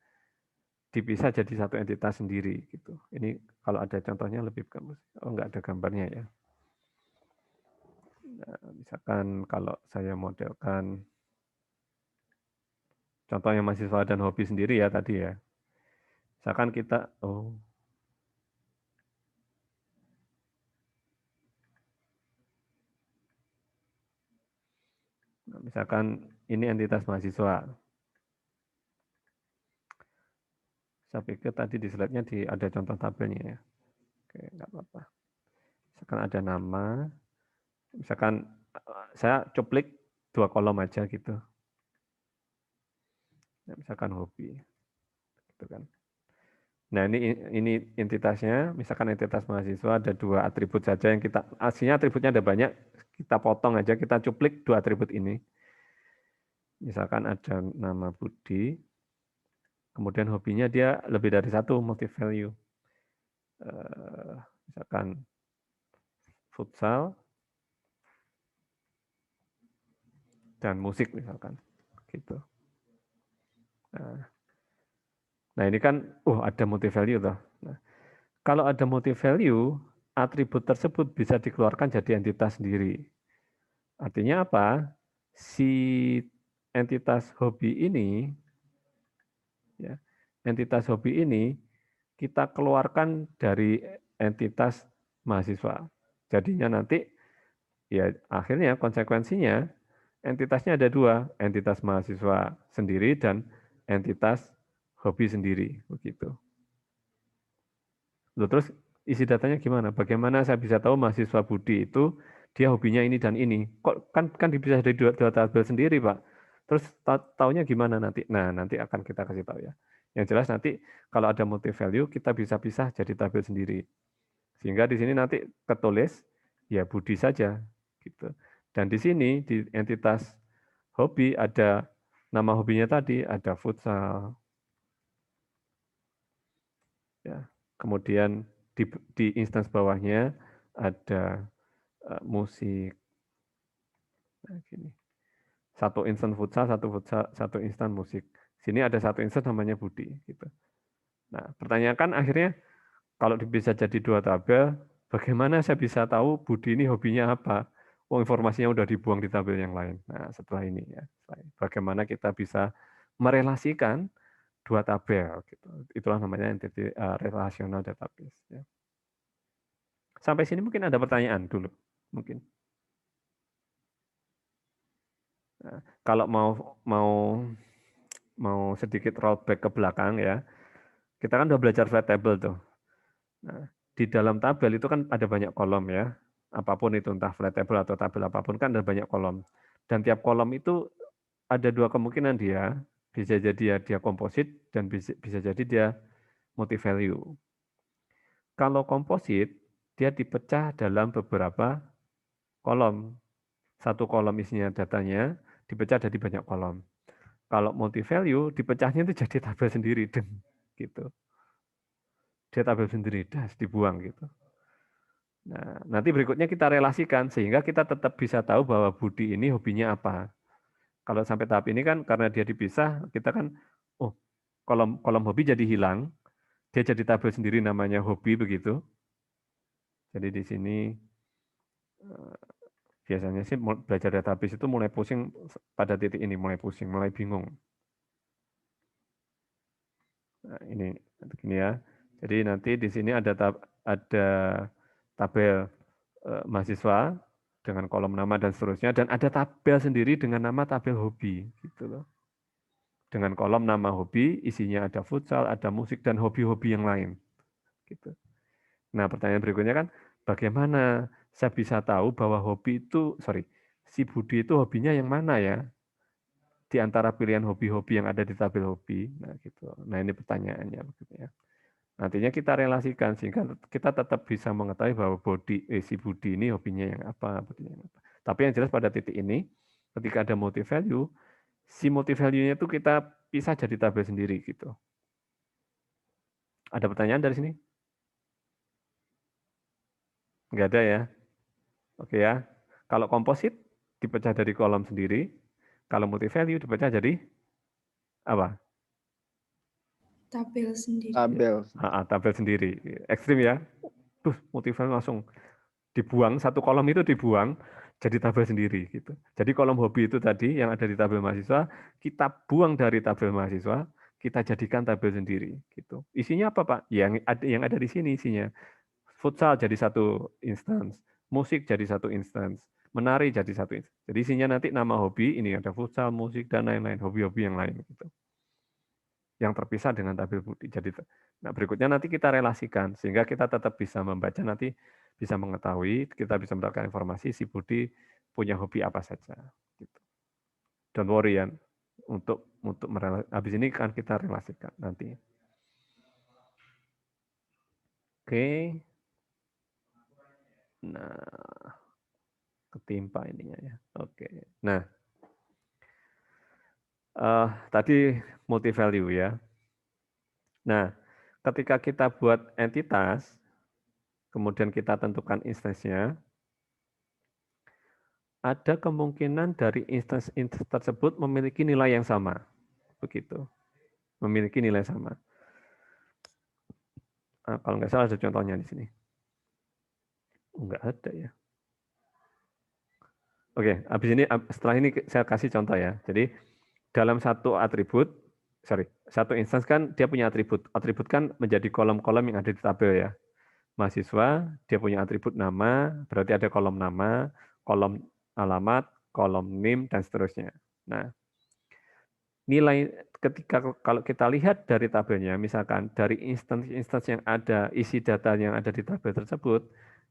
dipisah jadi satu entitas sendiri gitu. Ini kalau ada contohnya lebih bagus. Oh, enggak ada gambarnya ya. Nah, misalkan kalau saya modelkan contohnya mahasiswa dan hobi sendiri ya tadi ya. Misalkan kita, misalkan ini entitas mahasiswa. Saya pikir tadi di slide-nya ada contoh tabelnya ya. Oke, enggak apa-apa. Misalkan ada nama, misalkan saya cuplik 2 kolom aja gitu. Ya, misalkan hobi, gitu kan. Nah ini entitasnya, misalkan entitas mahasiswa ada 2 atribut saja yang kita, aslinya atributnya ada banyak, kita potong aja, kita cuplik 2 atribut ini. Misalkan ada nama Budi, kemudian hobinya dia lebih dari 1, multi value. Misalkan futsal dan musik misalkan, gitu. Nah ini kan, ada multi value toh. Nah, kalau ada multi value, atribut tersebut bisa dikeluarkan jadi entitas sendiri. Artinya apa? Si entitas hobi ini, ya, entitas hobi ini kita keluarkan dari entitas mahasiswa. Jadinya nanti, ya akhirnya konsekuensinya entitasnya ada 2, entitas mahasiswa sendiri dan entitas hobi sendiri, begitu. Loh, terus isi datanya gimana? Bagaimana saya bisa tahu mahasiswa Budi itu dia hobinya ini dan ini? Kok kan dipisah dari 2 tabel sendiri, Pak. Terus taunya gimana nanti? Nah, nanti akan kita kasih tahu ya. Yang jelas nanti kalau ada multi value kita bisa pisah jadi tabel sendiri. Sehingga di sini nanti ketulis ya Budi saja gitu. Dan di sini di entitas hobi ada nama hobinya tadi, ada futsal. Ya. Kemudian di instance bawahnya ada musik. Nah, gini. Satu instan futsal, satu instan musik. Sini ada satu instan namanya Budi gitu. Nah, pertanyaan kan akhirnya kalau bisa jadi 2 tabel, bagaimana saya bisa tahu Budi ini hobinya apa? Informasinya udah dibuang di tabel yang lain. Nah, setelah ini ya, bagaimana kita bisa merelasikan 2 tabel gitu. Itulah namanya entity relational database ya. Sampai sini mungkin ada pertanyaan dulu, mungkin. Nah, kalau mau sedikit rollback ke belakang ya, kita kan udah belajar flat table tuh. Nah, di dalam tabel itu kan ada banyak kolom ya, apapun itu entah flat table atau tabel apapun kan ada banyak kolom. Dan tiap kolom itu ada 2 kemungkinan dia, bisa jadi dia komposit dan bisa jadi dia multi value. Kalau komposit dia dipecah dalam beberapa kolom. Satu kolom isinya datanya dipecah jadi banyak kolom. Kalau multi value dipecahnya itu jadi tabel sendiri gitu. Dia tabel sendiri dibuang gitu. Nah, nanti berikutnya kita relasikan sehingga kita tetap bisa tahu bahwa Budi ini hobinya apa. Kalau sampai tahap ini kan karena dia dipisah, kita kan kolom hobi jadi hilang. dia jadi tabel sendiri namanya hobi begitu. Jadi di sini biasanya sih belajar database itu mulai pusing pada titik ini, mulai pusing, mulai bingung. Nah, ini ya. Jadi nanti di sini ada tabel mahasiswa dengan kolom nama dan seterusnya, dan ada tabel sendiri dengan nama tabel hobi, gitu loh. Dengan kolom nama hobi, isinya ada futsal, ada musik dan hobi-hobi yang lain, gitu. Nah, pertanyaan berikutnya kan, bagaimana saya bisa tahu bahwa si Budi itu hobinya yang mana ya? Di antara pilihan hobi-hobi yang ada di tabel hobi. Nah, gitu. Nah, ini pertanyaannya begitu ya. Nantinya kita relasikan sehingga kita tetap bisa mengetahui bahwa si Budi ini hobinya yang apa, Tapi yang jelas pada titik ini, ketika ada multi value, si multi value-nya itu kita pisah jadi tabel sendiri gitu. Ada pertanyaan dari sini? Enggak ada ya? Oke ya. Kalau komposit dipecah dari kolom sendiri, kalau multi value dipecah jadi apa? Tabel sendiri. Tabel sendiri. Ekstrim ya. Multi value langsung dibuang, satu kolom itu dibuang jadi tabel sendiri gitu. Jadi kolom hobi itu tadi yang ada di tabel mahasiswa, kita buang dari tabel mahasiswa, kita jadikan tabel sendiri gitu. Isinya apa, Pak? Yang ada di sini isinya. Futsal jadi satu instance, musik jadi satu instance, menari jadi satu instance. Jadi isinya nanti nama hobi, ini ada futsal, musik dan lain-lain, hobi-hobi yang lain gitu. Yang terpisah dengan tabel Budi. Nah, berikutnya nanti kita relasikan sehingga kita tetap bisa membaca, nanti bisa mengetahui, kita bisa mendapatkan informasi si Budi punya hobi apa saja. Gitu. Don't worry ya, untuk habis ini kan kita relasikan nanti. Oke. Nah, ketimpa ininya ya. Oke. Nah, tadi multi value ya. Nah, ketika kita buat entitas, kemudian kita tentukan instansinya, ada kemungkinan dari instansi tersebut memiliki nilai yang sama. Begitu. Memiliki nilai sama. Nah, kalau nggak salah ada contohnya di sini. Nggak ada ya. Oke, habis ini setelah ini saya kasih contoh ya. Jadi dalam satu instance kan dia punya atribut. Atribut kan menjadi kolom-kolom yang ada di tabel ya. Mahasiswa, dia punya atribut nama, berarti ada kolom nama, kolom alamat, kolom NIM, dan seterusnya. Nah, nilai kalau kita lihat dari tabelnya, misalkan dari instance yang ada, isi data yang ada di tabel tersebut,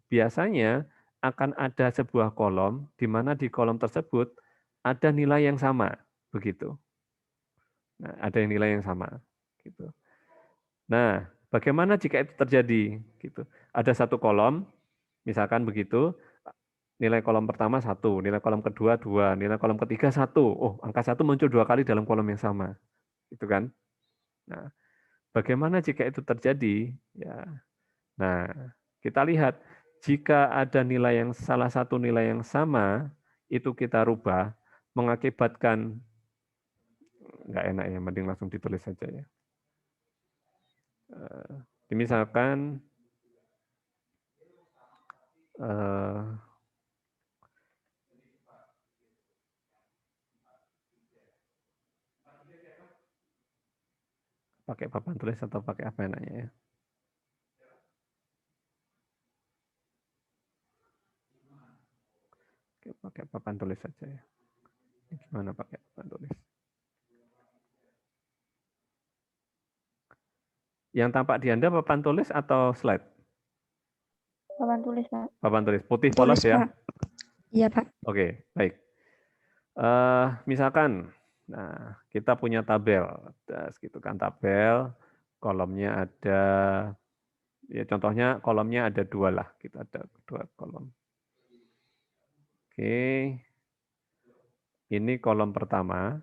biasanya akan ada sebuah kolom, di mana di kolom tersebut ada nilai yang sama, begitu. Nah, ada nilai yang sama, gitu. Nah, bagaimana jika itu terjadi? Gitu. Ada satu kolom, misalkan begitu, nilai kolom pertama 1, nilai kolom kedua 2, nilai kolom ketiga 1. Oh, angka 1 muncul 2 kali dalam kolom yang sama. Itu kan? Nah, bagaimana jika itu terjadi? Ya. Nah, kita lihat jika ada salah satu nilai yang sama, itu kita rubah, mengakibatkan nggak enak ya, mending langsung ditulis saja ya. Misalkan pakai papan tulis atau pakai apa enaknya ya? Pakai papan tulis saja ya. Gimana pakai papan tulis? Yang tampak di Anda papan tulis atau slide? Papan tulis, Pak. Papan tulis, putih polos ya? Iya, Pak. Oke, baik. Misalkan, nah kita punya tabel, gitu kan, tabel, kolomnya ada, ya contohnya kolomnya ada 2 lah, kita ada 2 kolom. Oke, ini kolom pertama,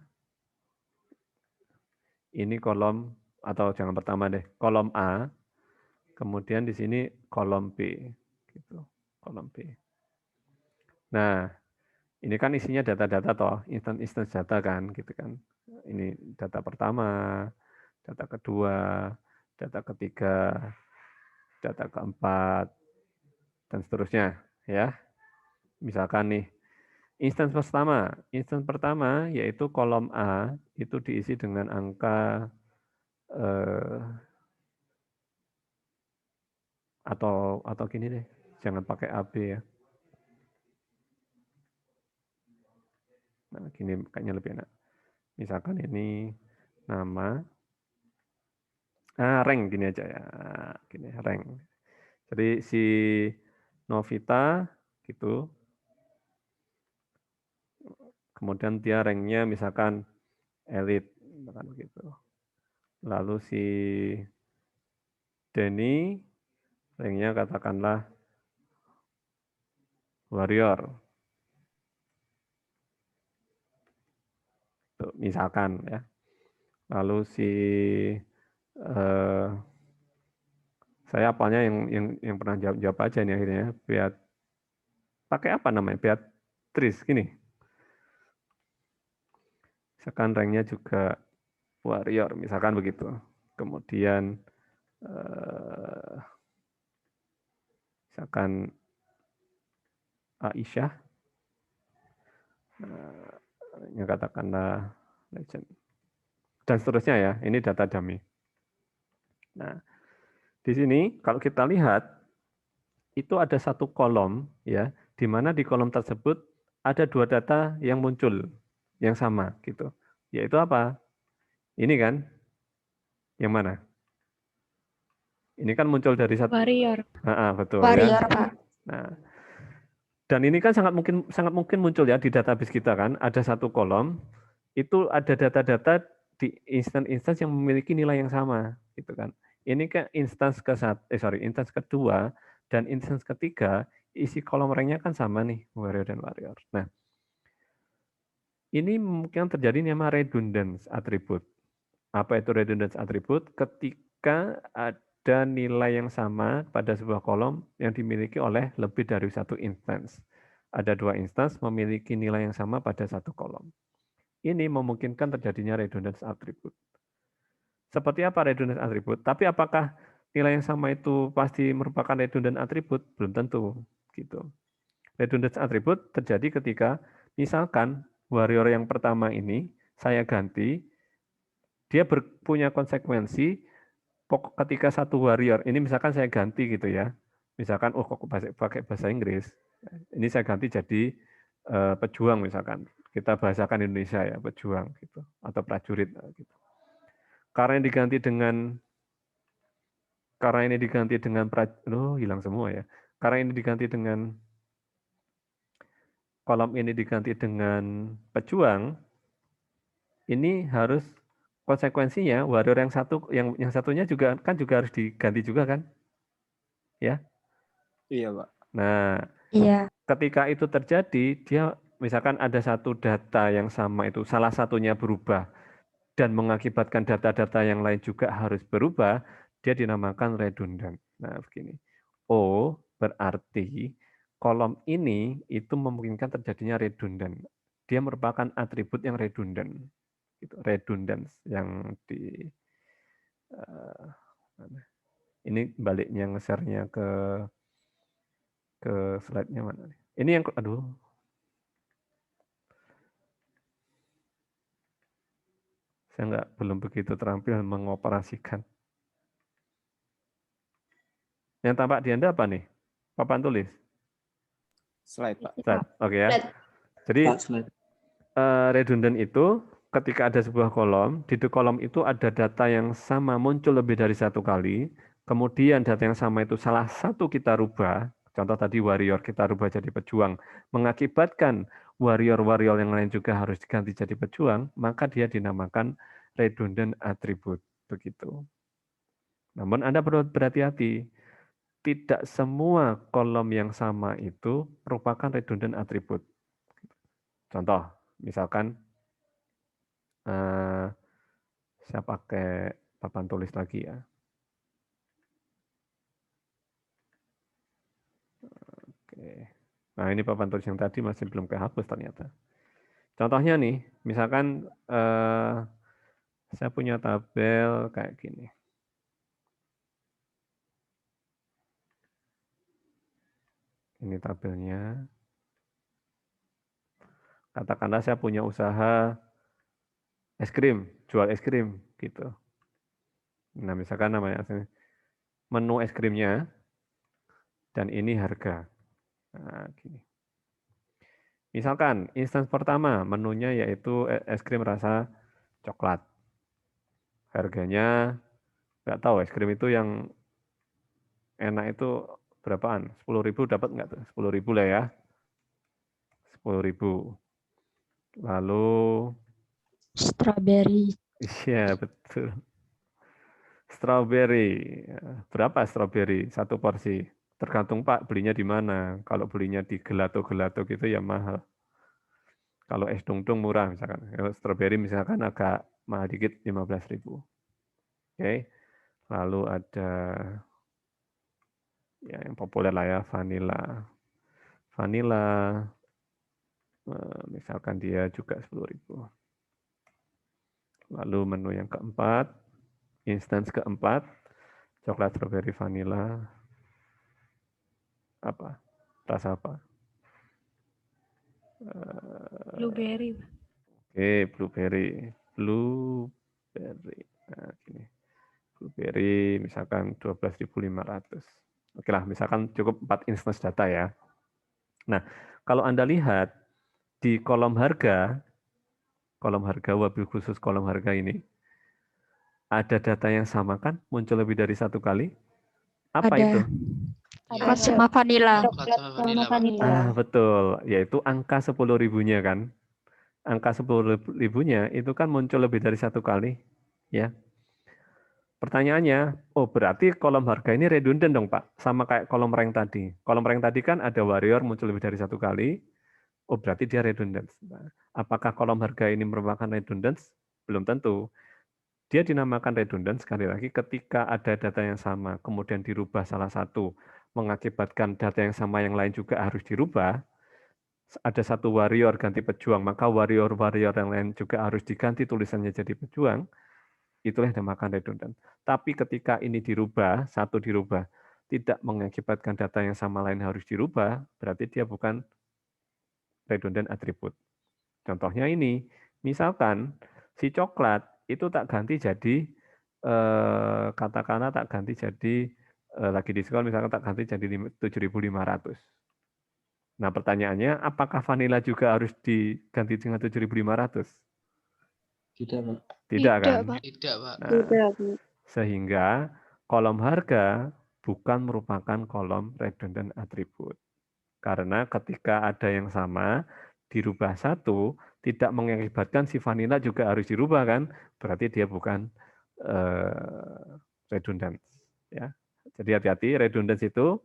ini kolom, atau jangan pertama deh, kolom A, kemudian di sini kolom B, gitu, kolom B. Nah, ini kan isinya data-data toh, instance data kan, gitu kan. Ini data pertama, data kedua, data ketiga, data keempat, dan seterusnya. Ya, misalkan nih, instance pertama yaitu kolom A itu diisi dengan angka atau gini deh, jangan pakai AB ya. Nah, gini kayaknya lebih enak. Misalkan ini nama, rank gini aja ya, gini rank. Jadi si Novita gitu, kemudian dia ranknya misalkan elite, misalkan gitu. Lalu si Denny ranknya katakanlah warrior. Tuh, misalkan ya. Lalu si saya apalnya yang pernah jawab aja nih akhirnya. Pakai apa namanya? Beatrice gini. Misalkan ranknya juga warrior, misalkan begitu. Kemudian misalkan Aisyah, yang katakanlah legend. Dan seterusnya ya, ini data dummy. Nah, di sini kalau kita lihat, itu ada satu kolom, ya, di mana di kolom tersebut ada dua data yang muncul, yang sama, gitu. Yaitu apa? Ini kan, yang mana? Ini kan muncul dari satu. Warrior. Betul Warrior, ya. Pak. Nah, dan ini kan sangat mungkin muncul ya di database kita kan, ada satu kolom itu ada data-data di instance yang memiliki nilai yang sama, gitu kan. Ini kan instance instance kedua dan instance ketiga isi kolom ranknya kan sama nih, warrior dan warrior. Nah, ini mungkin terjadi nama redundance attribute. Apa itu redundance attribute? Ketika ada nilai yang sama pada sebuah kolom yang dimiliki oleh lebih dari satu instance. Ada dua instance memiliki nilai yang sama pada satu kolom. Ini memungkinkan terjadinya redundance attribute. Seperti apa redundance attribute? Tapi apakah nilai yang sama itu pasti merupakan redundant attribute? Belum tentu. Gitu. Redundance attribute terjadi ketika misalkan warrior yang pertama ini saya ganti, dia punya konsekuensi ketika satu warrior, ini misalkan saya ganti gitu ya, misalkan kok pakai bahasa Inggris, ini saya ganti jadi pejuang misalkan, kita bahasakan Indonesia ya, pejuang gitu, atau prajurit gitu. Karena ini diganti dengan hilang semua ya. Karena ini diganti dengan kolom ini diganti dengan pejuang, ini harus konsekuensinya warrior yang satunya juga harus diganti juga kan? Ya. Iya, Pak. Nah, Iya. ketika itu terjadi, dia misalkan ada satu data yang sama itu salah satunya berubah dan mengakibatkan data-data yang lain juga harus berubah, dia dinamakan redundant. Nah, begini. Berarti kolom ini itu memungkinkan terjadinya redundant. Dia merupakan atribut yang redundant. Gitu, redundance yang ini baliknya nge-share-nya ke slide-nya mana nih? Ini yang saya belum begitu terampil mengoperasikan. Yang tampak di Anda apa nih? Papan tulis? Slide, Pak. Slide. Oke ya. Slide. Jadi Pak, slide. redundant itu ketika ada sebuah kolom, di kolom itu ada data yang sama muncul lebih dari satu kali, kemudian data yang sama itu salah satu kita rubah, contoh tadi warrior kita rubah jadi pejuang, mengakibatkan warrior-warrior yang lain juga harus diganti jadi pejuang, maka dia dinamakan redundant attribute. Begitu. Namun Anda perlu berhati-hati, tidak semua kolom yang sama itu merupakan redundant attribute. Contoh, misalkan saya pakai papan tulis lagi ya. Oke. Nah, ini papan tulis yang tadi masih belum kehapus ternyata. Contohnya nih, misalkan saya punya tabel kayak gini. Ini tabelnya. Katakanlah saya punya usaha es krim, jual es krim gitu. Nah, misalkan namanya menu es krimnya dan ini harga. Nah, gini. Misalkan instance pertama menunya yaitu es krim rasa coklat. Harganya nggak tahu es krim itu yang enak itu berapaan? 10.000 dapat nggak tuh? 10.000 lah ya. 10.000. Lalu Strawberry. iya betul. Strawberry. Berapa strawberry satu porsi? Tergantung Pak belinya di mana. Kalau belinya di gelato-gelato gitu ya mahal. Kalau es dungdung murah misalkan. Kalau strawberry misalkan agak mahal dikit 15.000. Oke. Lalu ada ya yang populer lah ya vanilla. Vanilla misalkan dia juga 10.000. Lalu menu yang keempat, instance keempat, coklat strawberry vanilla. Apa? Rasa apa? Blueberry. Oke, blueberry. Blueberry. Nah, gini. Blueberry misalkan 12.500. Oke lah, misalkan cukup 4 instance data ya. Nah, kalau Anda lihat di kolom harga wabil khusus kolom harga ini, ada data yang sama kan? Muncul lebih dari satu kali? Apa Ada. itu? Coklat sama vanilla. Coklat sama vanilla. Betul, yaitu angka 10.000-nya kan. Angka 10.000-nya itu kan muncul lebih dari satu kali, ya. Pertanyaannya, oh berarti kolom harga ini redundant dong Pak, sama kayak kolom rank tadi. Kolom rank tadi kan ada warrior muncul lebih dari satu kali, oh berarti dia redundant. Apakah kolom harga ini merupakan redundant? Belum tentu. Dia dinamakan redundant sekali lagi ketika ada data yang sama, kemudian dirubah salah satu, mengakibatkan data yang sama yang lain juga harus dirubah. Ada satu warrior ganti pejuang, maka warrior-warrior yang lain juga harus diganti tulisannya jadi pejuang. Itulah yang dinamakan redundant. Tapi ketika ini dirubah, satu dirubah, tidak mengakibatkan data yang sama lain harus dirubah, berarti dia bukan redundant atribut. Contohnya ini, misalkan si coklat itu tak ganti jadi, katakanlah tak ganti jadi, lagi diskon misalkan tak ganti jadi 7.500. Nah pertanyaannya, apakah vanilla juga harus diganti dengan 7.500? Tidak, Pak. Tidak kan? Tidak, Pak. Nah, Tidak. sehingga kolom harga bukan merupakan kolom redundant atribut. Karena ketika ada yang sama, dirubah satu, tidak mengakibatkan si vanilla juga harus dirubah kan? Berarti dia bukan redundant. Ya. Jadi hati-hati, redundant itu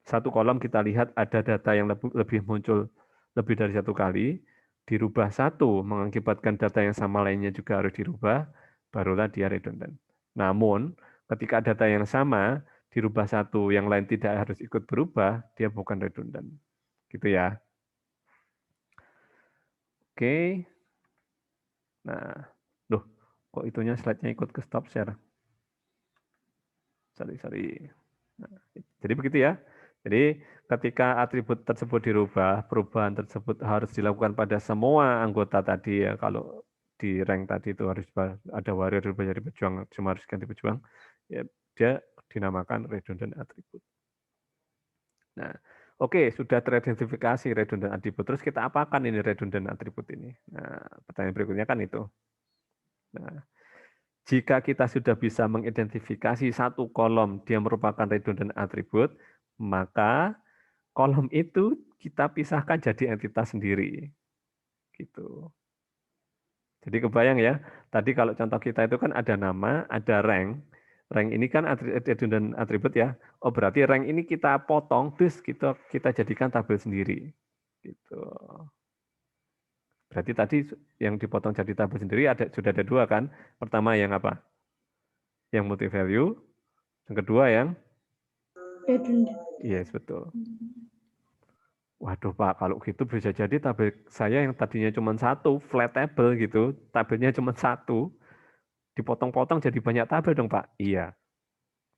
satu kolom kita lihat ada data yang lebih muncul lebih dari satu kali, dirubah satu mengakibatkan data yang sama lainnya juga harus dirubah, barulah dia redundant. Namun, ketika data yang sama, dirubah satu, yang lain tidak harus ikut berubah, dia bukan redundant. Gitu ya. Oke. Nah, loh, kok itunya slide-nya ikut ke stop share? Sorry. Nah, jadi begitu ya. Jadi ketika atribut tersebut dirubah, perubahan tersebut harus dilakukan pada semua anggota tadi ya. Kalau di rank tadi itu harus ada warrior dirubah jadi pejuang, cuma harus ganti pejuang. Ya, dia dinamakan redundant atribut. Nah, oke, sudah teridentifikasi redundant atribut. Terus kita apakan ini redundant atribut ini? Nah, pertanyaan berikutnya kan itu. Nah, jika kita sudah bisa mengidentifikasi satu kolom dia merupakan redundant atribut, maka kolom itu kita pisahkan jadi entitas sendiri. Gitu. Jadi kebayang ya, tadi kalau contoh kita itu kan ada nama, ada rank. Rank ini kan redundant atribut ya. Oh berarti rank ini kita potong, terus kita jadikan tabel sendiri. Gitu. Berarti tadi yang dipotong jadi tabel sendiri sudah ada dua kan. Pertama yang apa? Yang multi value. Yang kedua yang Redundant. yes, betul. Waduh Pak, kalau gitu bisa jadi tabel saya yang tadinya cuma satu, flat table gitu, tabelnya cuma satu, dipotong-potong jadi banyak tabel dong Pak? Iya,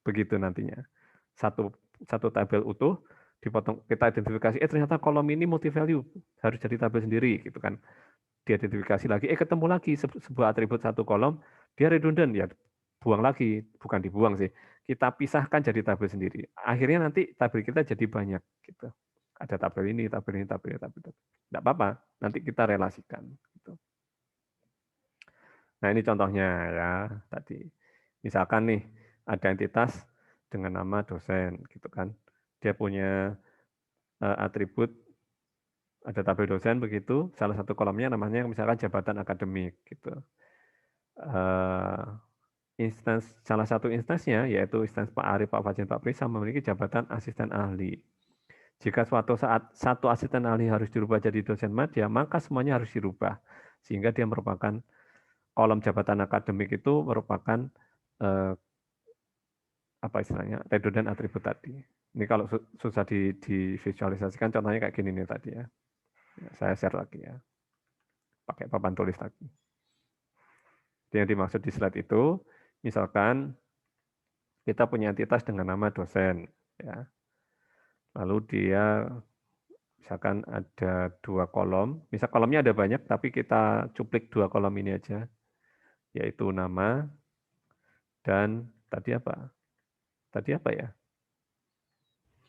begitu nantinya. Satu tabel utuh dipotong, kita identifikasi, ternyata kolom ini multi value, harus jadi tabel sendiri gitu kan. Diidentifikasi lagi, ketemu lagi sebuah atribut satu kolom, dia redundant, ya buang lagi, bukan dibuang sih, kita pisahkan jadi tabel sendiri. Akhirnya nanti tabel kita jadi banyak gitu. Ada tabel ini, tabel ini, tabel ini, tabel ini. Tidak apa-apa, nanti kita relasikan. Gitu. Nah ini contohnya ya tadi. Misalkan nih ada entitas dengan nama dosen, gitu kan. Dia punya atribut, ada tabel dosen begitu. Salah satu kolomnya namanya misalkan jabatan akademik, gitu. Salah satu instansnya yaitu instans Pak Arif, Pak Fajrin, Pak Prisa memiliki jabatan asisten ahli. Jika suatu saat satu asisten ahli harus dirubah jadi dosen madya, maka semuanya harus dirubah. Sehingga dia merupakan kolom jabatan akademik itu merupakan apa istilahnya redundant atribut tadi. Ini kalau susah divisualisasikan, contohnya kayak gini nih tadi ya. Saya share lagi ya, pakai papan tulis lagi. Yang dimaksud di slide itu, misalkan kita punya entitas dengan nama dosen, ya. Lalu dia misalkan ada 2 kolom, misal kolomnya ada banyak, tapi kita cuplik 2 kolom ini aja, yaitu nama dan tadi apa? Tadi apa ya?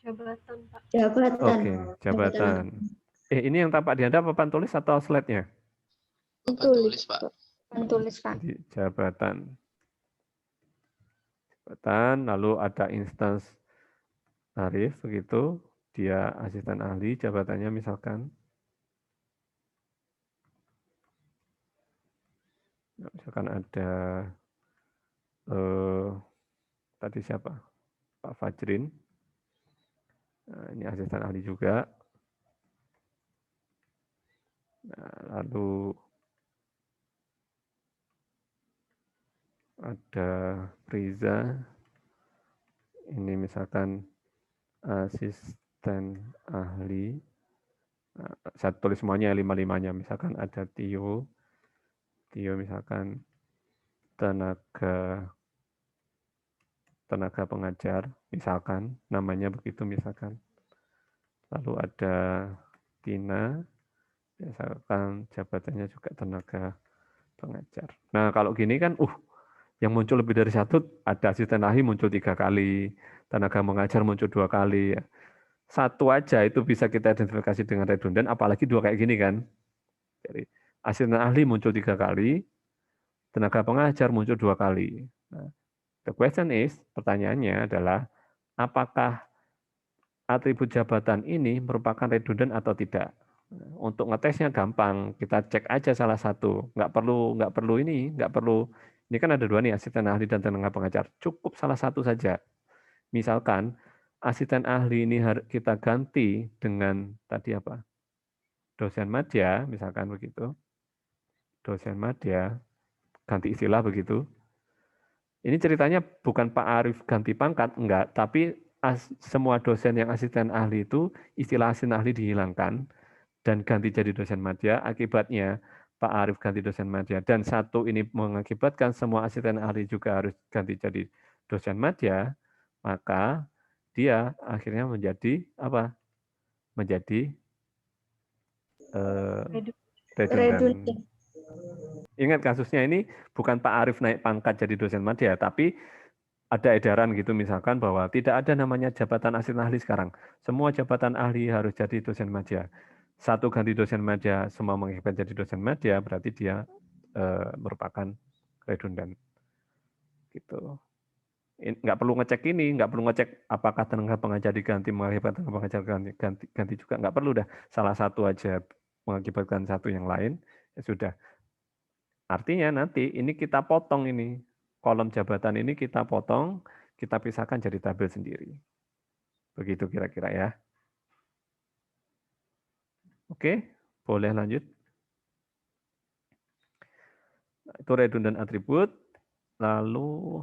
Jabatan, Pak. Jabatan. Oke, jabatan. Ini yang tampak di Anda papan tulis atau slide-nya? Tulis, Pak. Tulis, Pak. Jadi jabatan. Jabatan, lalu ada instance Arif, begitu. Dia asisten ahli, jabatannya misalkan. Misalkan ada, tadi siapa? Pak Fajrin. Nah, ini asisten ahli juga. Nah, lalu ada Priza. Ini misalkan asisten ahli. Nah, saya tulis semuanya 5-5-nya. Misalkan ada Tio. Tio misalkan tenaga pengajar, misalkan namanya begitu misalkan. Lalu ada Tina, misalkan jabatannya juga tenaga pengajar. Nah kalau gini kan, yang muncul lebih dari satu, ada asisten ahli muncul 3 kali, tenaga mengajar muncul 2 kali. Satu aja itu bisa kita identifikasi dengan redundant, apalagi 2 kayak gini kan. Jadi asisten ahli muncul 3 kali, tenaga pengajar muncul 2 kali. Nah, the question is, pertanyaannya adalah, apakah atribut jabatan ini merupakan redundant atau tidak? Untuk ngetesnya gampang, kita cek aja salah satu. Nggak perlu ini kan ada 2 nih, asisten ahli dan tenaga pengajar. Cukup salah satu saja. Misalkan asisten ahli ini kita ganti dengan tadi apa? Dosen madya, misalkan begitu. Dosen madya, ganti istilah begitu. Ini ceritanya bukan Pak Arif ganti pangkat, enggak, tapi semua dosen yang asisten ahli itu istilah asisten ahli dihilangkan dan ganti jadi dosen madya. Akibatnya Pak Arif ganti dosen madya dan satu ini mengakibatkan semua asisten ahli juga harus ganti jadi dosen madya, maka dia akhirnya menjadi apa? Menjadi redundant. Ingat kasusnya ini bukan Pak Arif naik pangkat jadi dosen madya, tapi ada edaran gitu misalkan bahwa tidak ada namanya jabatan asisten ahli sekarang. Semua jabatan ahli harus jadi dosen madya. Satu ganti dosen madya, semua mengakibatkan jadi dosen madya, berarti dia merupakan redundant. Gitu. Nggak perlu ngecek ini, nggak perlu ngecek apakah tenaga pengajar diganti mengakibatkan tenaga pengajar ganti juga, nggak perlu dah. Salah satu aja mengakibatkan satu yang lain, ya sudah. Artinya nanti ini kita potong ini, kolom jabatan ini kita potong, kita pisahkan jadi tabel sendiri. Begitu kira-kira ya. Oke, boleh lanjut. Nah, itu redundant atribut. Lalu,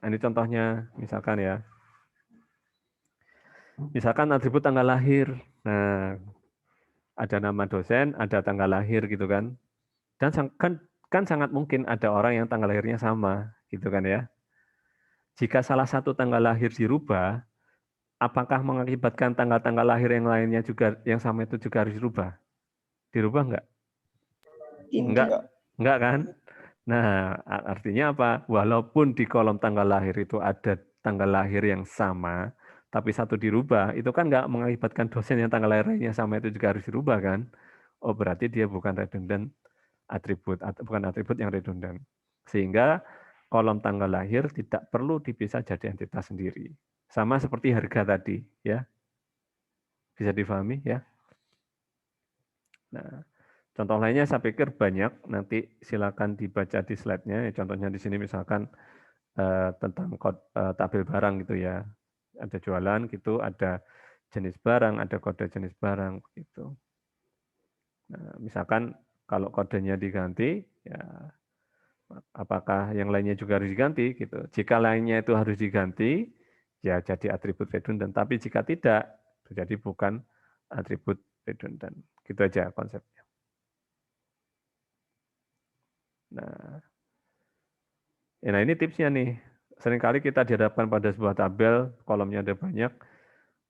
ini contohnya misalkan ya. Misalkan atribut tanggal lahir. Nah, ada nama dosen, ada tanggal lahir gitu kan. Dan kan sangat mungkin ada orang yang tanggal lahirnya sama, gitu kan ya. Jika salah satu tanggal lahir dirubah, apakah mengakibatkan tanggal-tanggal lahir yang lainnya juga yang sama itu juga harus dirubah? Dirubah enggak? Enggak kan? Nah, artinya apa? Walaupun di kolom tanggal lahir itu ada tanggal lahir yang sama, tapi satu dirubah, itu kan enggak mengakibatkan dosen yang tanggal lahirnya sama itu juga harus dirubah kan? Oh, berarti dia bukan redundant atribut, bukan atribut yang redundant. Sehingga kolom tanggal lahir tidak perlu dipisah jadi entitas sendiri. Sama seperti harga tadi, ya. Bisa difahami ya? Nah, contoh lainnya saya pikir banyak, nanti silakan dibaca di slide-nya. Contohnya di sini misalkan tentang tabel barang gitu ya. Ada jualan gitu, ada jenis barang, ada kode jenis barang gitu. Nah, misalkan kalau kodenya diganti, ya apakah yang lainnya juga harus diganti gitu. Jika lainnya itu harus diganti, ya jadi atribut redundant. Tapi jika tidak, jadi bukan atribut redundant. Gitu aja konsepnya. Nah ini tipsnya nih. Seringkali kita dihadapkan pada sebuah tabel, kolomnya ada banyak.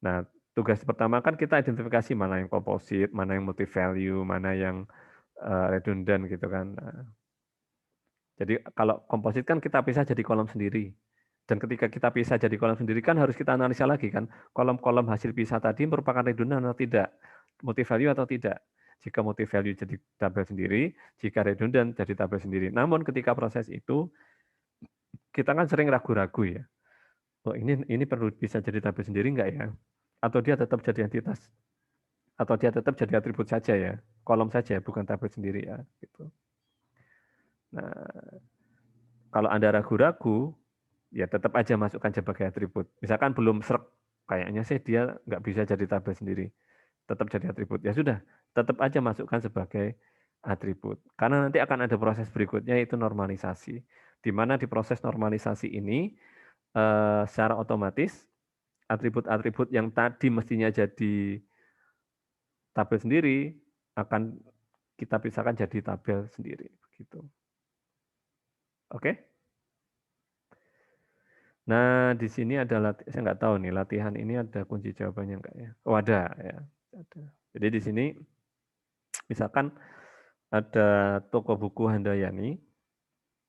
Nah, tugas pertama kan kita identifikasi mana yang komposit, mana yang multi value, mana yang redundant gitu kan. Nah, jadi kalau komposit kan kita pisah jadi kolom sendiri. Dan ketika kita pisah jadi kolom sendiri kan harus kita analisa lagi kan. Kolom-kolom hasil pisah tadi merupakan redundant atau tidak. Multi value atau tidak. Jika multi value jadi tabel sendiri, jika redundant jadi tabel sendiri. Namun ketika proses itu, kita kan sering ragu-ragu ya. Oh ini perlu bisa jadi tabel sendiri enggak ya? Atau dia tetap jadi entitas? Atau dia tetap jadi atribut saja ya? Kolom saja, bukan tabel sendiri ya. Gitu. Nah, kalau Anda ragu-ragu, ya tetap aja masukkan sebagai atribut. Misalkan belum srek, kayaknya sih dia nggak bisa jadi tabel sendiri. Tetap jadi atribut. Ya sudah, tetap aja masukkan sebagai atribut. Karena nanti akan ada proses berikutnya, yaitu normalisasi. Di mana di proses normalisasi ini, secara otomatis, atribut-atribut yang tadi mestinya jadi tabel sendiri, akan kita pisahkan jadi tabel sendiri. Begitu. Oke? Nah, di sini ada saya nggak tahu nih latihan ini ada kunci jawabannya enggak ya? Oh ada ya. Ada. Jadi di sini misalkan ada toko buku Handayani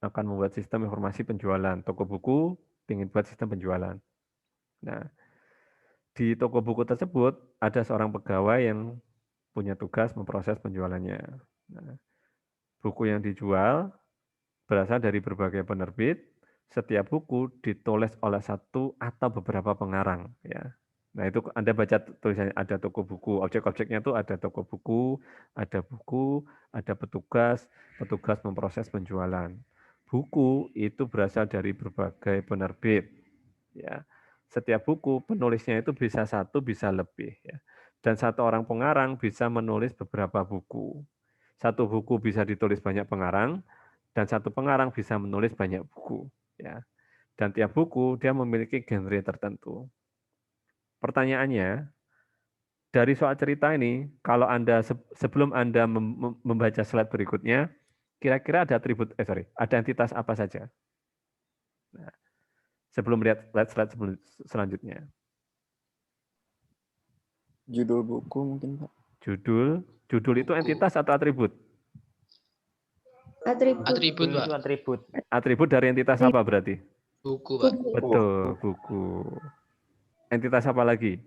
akan membuat sistem informasi penjualan. Toko buku ingin buat sistem penjualan. Nah, di toko buku tersebut ada seorang pegawai yang punya tugas memproses penjualannya. Nah, buku yang dijual berasal dari berbagai penerbit. Setiap buku ditulis oleh satu atau beberapa pengarang ya. Nah, itu Anda baca tulisannya ada toko buku, objek-objeknya itu ada toko buku, ada petugas, petugas memproses penjualan. Buku itu berasal dari berbagai penerbit ya. Setiap buku penulisnya itu bisa satu, bisa lebih ya. Dan satu orang pengarang bisa menulis beberapa buku. Satu buku bisa ditulis banyak pengarang, dan satu pengarang bisa menulis banyak buku. Ya. Dan tiap buku dia memiliki genre tertentu. Pertanyaannya, dari soal cerita ini, kalau Anda sebelum Anda membaca slide berikutnya, kira-kira ada ada entitas apa saja? Nah, sebelum lihat slide selanjutnya. Judul buku mungkin, Pak. Judul itu entitas atau atribut? Atribut, Pak. Atribut. Atribut dari entitas apa berarti? Buku, Pak. Betul, buku. Entitas apa lagi?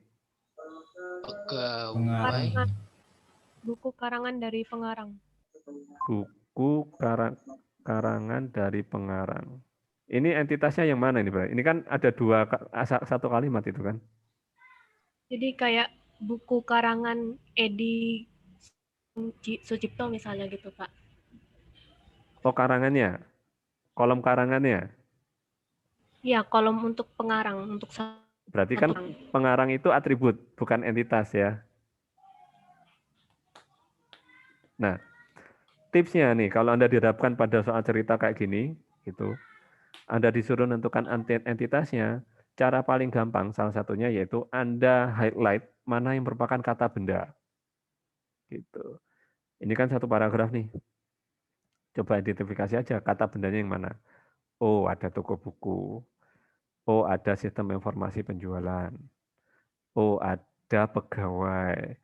Pegawai. Buku karangan dari pengarang. Buku karangan dari pengarang. Ini entitasnya yang mana ini, Pak? Ini kan ada satu kalimat itu kan? Jadi kayak buku karangan Edi Sucipto misalnya gitu, Pak. Oh, karangannya. Kolom karangannya. Iya, kolom untuk pengarang, untuk Berarti kan pengarang itu atribut, bukan entitas ya. Nah, tipsnya nih, kalau Anda dihadapkan pada soal cerita kayak gini, gitu, Anda disuruh menentukan entitasnya, cara paling gampang salah satunya yaitu Anda highlight mana yang merupakan kata benda. Gitu. Ini kan satu paragraf nih. Coba identifikasi aja kata bendanya yang mana. Oh, ada toko buku. Oh, ada sistem informasi penjualan. Oh, ada pegawai.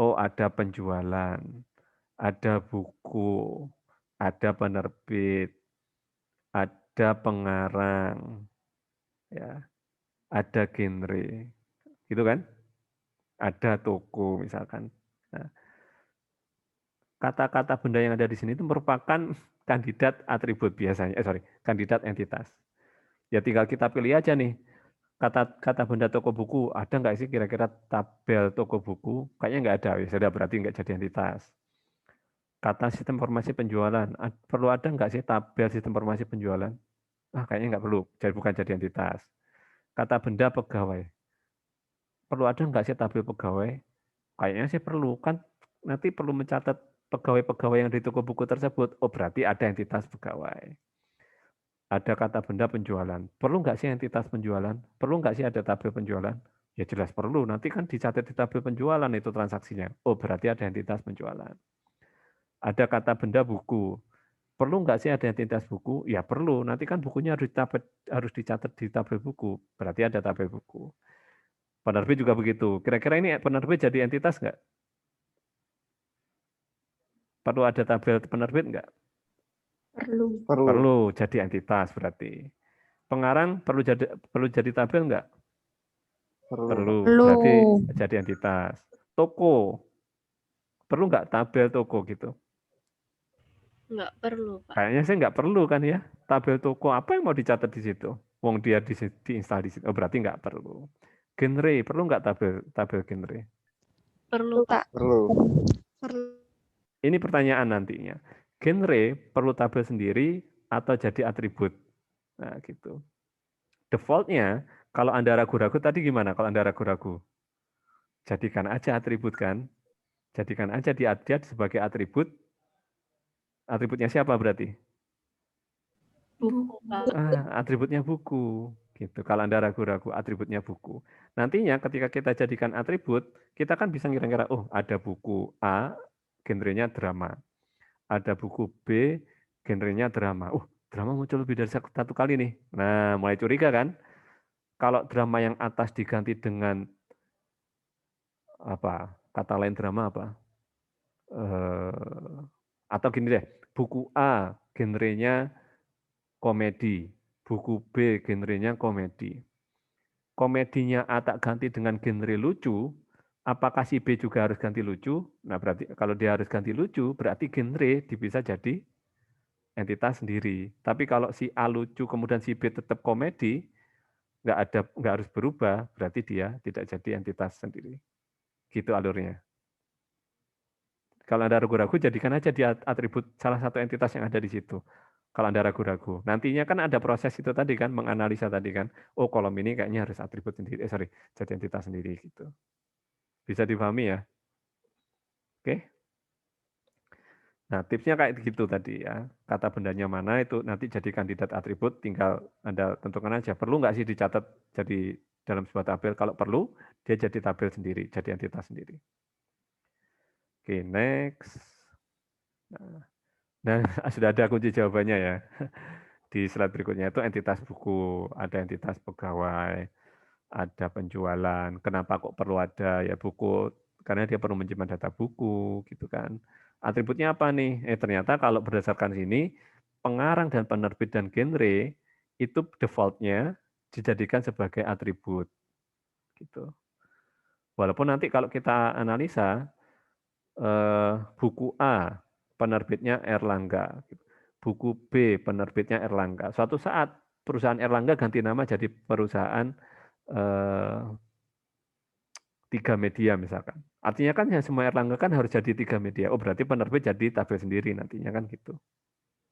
Oh, ada penjualan. Ada buku. Ada penerbit. Ada pengarang. Ya, ada genre. Gitu kan? Ada toko misalkan. Nah, kata-kata benda yang ada di sini itu merupakan kandidat atribut biasanya. Kandidat entitas. Ya tinggal kita pilih aja nih. Kata benda toko buku, ada nggak sih kira-kira tabel toko buku? Kayaknya nggak ada, ya sudah berarti nggak jadi entitas. Kata sistem informasi penjualan, perlu ada nggak sih tabel sistem informasi penjualan? Kayaknya nggak perlu, jadi bukan jadi entitas. Kata benda pegawai, perlu ada nggak sih tabel pegawai? Kayaknya sih perlu, kan nanti perlu mencatat pegawai-pegawai yang di toko buku tersebut. Oh berarti ada entitas pegawai. Ada kata benda penjualan. Perlu nggak sih entitas penjualan? Perlu nggak sih ada tabel penjualan? Ya jelas perlu. Nanti kan dicatat di tabel penjualan itu transaksinya. Oh berarti ada entitas penjualan. Ada kata benda buku. Perlu nggak sih ada entitas buku? Ya perlu. Nanti kan bukunya harus dicatat di tabel buku. Berarti ada tabel buku. Penerbit juga begitu. Kira-kira ini penerbit jadi entitas nggak? Perlu ada tabel penerbit nggak? Perlu. Perlu jadi entitas berarti. Pengarang perlu jadi tabel nggak? Perlu. Berarti jadi entitas. Toko. Perlu nggak tabel toko gitu? Nggak perlu, Pak. Kayaknya sih nggak perlu kan ya. Tabel toko apa yang mau dicatat di situ? Wong dia diinstal di situ. Oh berarti nggak perlu. Genre. Perlu nggak tabel genre? Perlu, Pak. Perlu. Ini pertanyaan nantinya. Genre perlu tabel sendiri atau jadi atribut? Nah, gitu. Defaultnya, kalau Anda ragu-ragu tadi gimana kalau Anda ragu-ragu? Jadikan aja atribut kan? Jadikan aja dia sebagai atribut. Atributnya siapa berarti? Buku, Pak. Atributnya buku. Gitu. Kalau Anda ragu-ragu, atributnya buku. Nantinya ketika kita jadikan atribut, kita kan bisa ngira-ngira, oh ada buku A, genrenya drama. Ada buku B, genrenya drama. Drama muncul lebih dari satu kali nih. Nah, mulai curiga kan? Kalau drama yang atas diganti dengan apa? Kata lain drama apa? Atau gini deh, buku A genrenya komedi, buku B genrenya komedi. Komedinya A tak ganti dengan genre lucu, apakah si B juga harus ganti lucu? Nah, berarti kalau dia harus ganti lucu, berarti genre bisa jadi entitas sendiri. Tapi kalau si A lucu kemudian si B tetap komedi, nggak harus berubah, berarti dia tidak jadi entitas sendiri. Gitu alurnya. Kalau Anda ragu-ragu, jadikan aja dia atribut salah satu entitas yang ada di situ. Kalau Anda ragu-ragu. Nantinya kan ada proses itu tadi kan, menganalisa tadi kan. Oh, kolom ini kayaknya harus atribut sendiri. Jadi entitas sendiri gitu. Bisa dipahami ya? Oke. Nah, tipsnya kayak gitu tadi ya. Kata bendanya mana itu nanti jadi kandidat atribut, tinggal Anda tentukan aja. Perlu nggak sih dicatat jadi dalam sebuah tabel? Kalau perlu, dia jadi tabel sendiri, jadi entitas sendiri. Oke, next. Nah, sudah ada kunci jawabannya ya. Di slide berikutnya itu entitas buku, ada entitas pegawai, ada penjualan. Kenapa kok perlu ada ya buku? Karena dia perlu menyimpan data buku, gitu kan. Atributnya apa nih? Ternyata kalau berdasarkan sini, pengarang dan penerbit dan genre itu defaultnya dijadikan sebagai atribut, gitu. Walaupun nanti kalau kita analisa buku A penerbitnya Erlangga, buku B penerbitnya Erlangga. Suatu saat perusahaan Erlangga ganti nama jadi perusahaan 3 media misalkan. Artinya kan yang semua Erlangga kan harus jadi 3 media. Oh berarti penerbit jadi tabel sendiri nantinya kan gitu.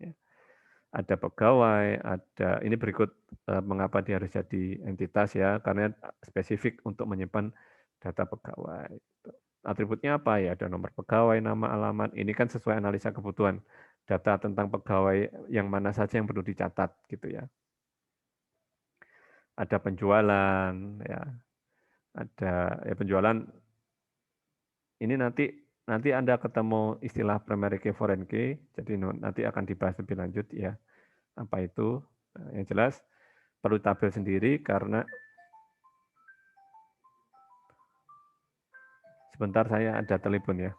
Ya. Ada pegawai, ada ini berikut mengapa dia harus jadi entitas ya, karena spesifik untuk menyimpan data pegawai. Atributnya apa ya? Ada nomor pegawai, nama, alamat. Ini kan sesuai analisa kebutuhan. Data tentang pegawai yang mana saja yang perlu dicatat gitu ya. Ada penjualan ya. Ada ya penjualan. Ini nanti Anda ketemu istilah primary key, foreign key. Jadi nanti akan dibahas lebih lanjut ya. Apa itu? Nah, yang jelas perlu tabel sendiri karena Sebentar, saya ada telepon ya.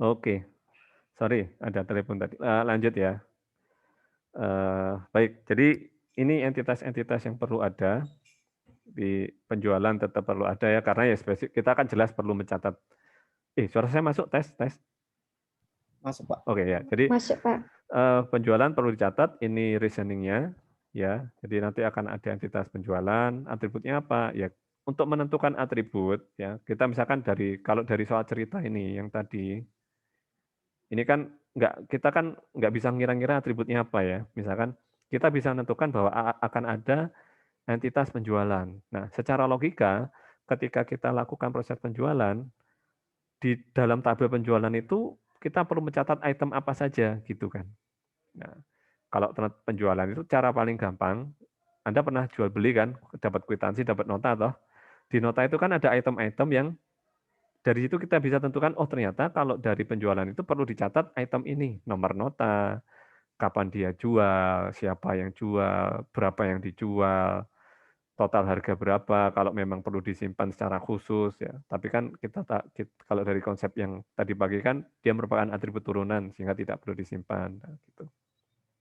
Oke, sorry ada telepon tadi. Lanjut ya. Baik, jadi ini entitas-entitas yang perlu ada di penjualan tetap perlu ada ya, karena ya spesifik kita kan jelas perlu mencatat. Suara saya masuk, tes. Masuk, Pak. Oke ya, jadi Masuk, Pak. penjualan perlu dicatat, ini reasoningnya ya. Jadi nanti akan ada entitas penjualan, atributnya apa ya. Untuk menentukan atribut ya, kita misalkan kalau dari soal cerita ini yang tadi, ini kan kita kan nggak bisa ngira-ngira atributnya apa ya. Misalkan kita bisa menentukan bahwa akan ada entitas penjualan. Nah, secara logika, ketika kita lakukan proses penjualan, di dalam tabel penjualan itu kita perlu mencatat item apa saja gitu kan. Nah, kalau penjualan itu cara paling gampang, Anda pernah jual beli kan, dapat kwitansi, dapat nota toh. Di nota itu kan ada item-item yang dari situ kita bisa tentukan, oh ternyata kalau dari penjualan itu perlu dicatat item ini, nomor nota, kapan dia jual, siapa yang jual, berapa yang dijual, total harga berapa, kalau memang perlu disimpan secara khusus ya. Tapi kan kalau dari konsep yang tadi pagi kan dia merupakan atribut turunan sehingga tidak perlu disimpan gitu.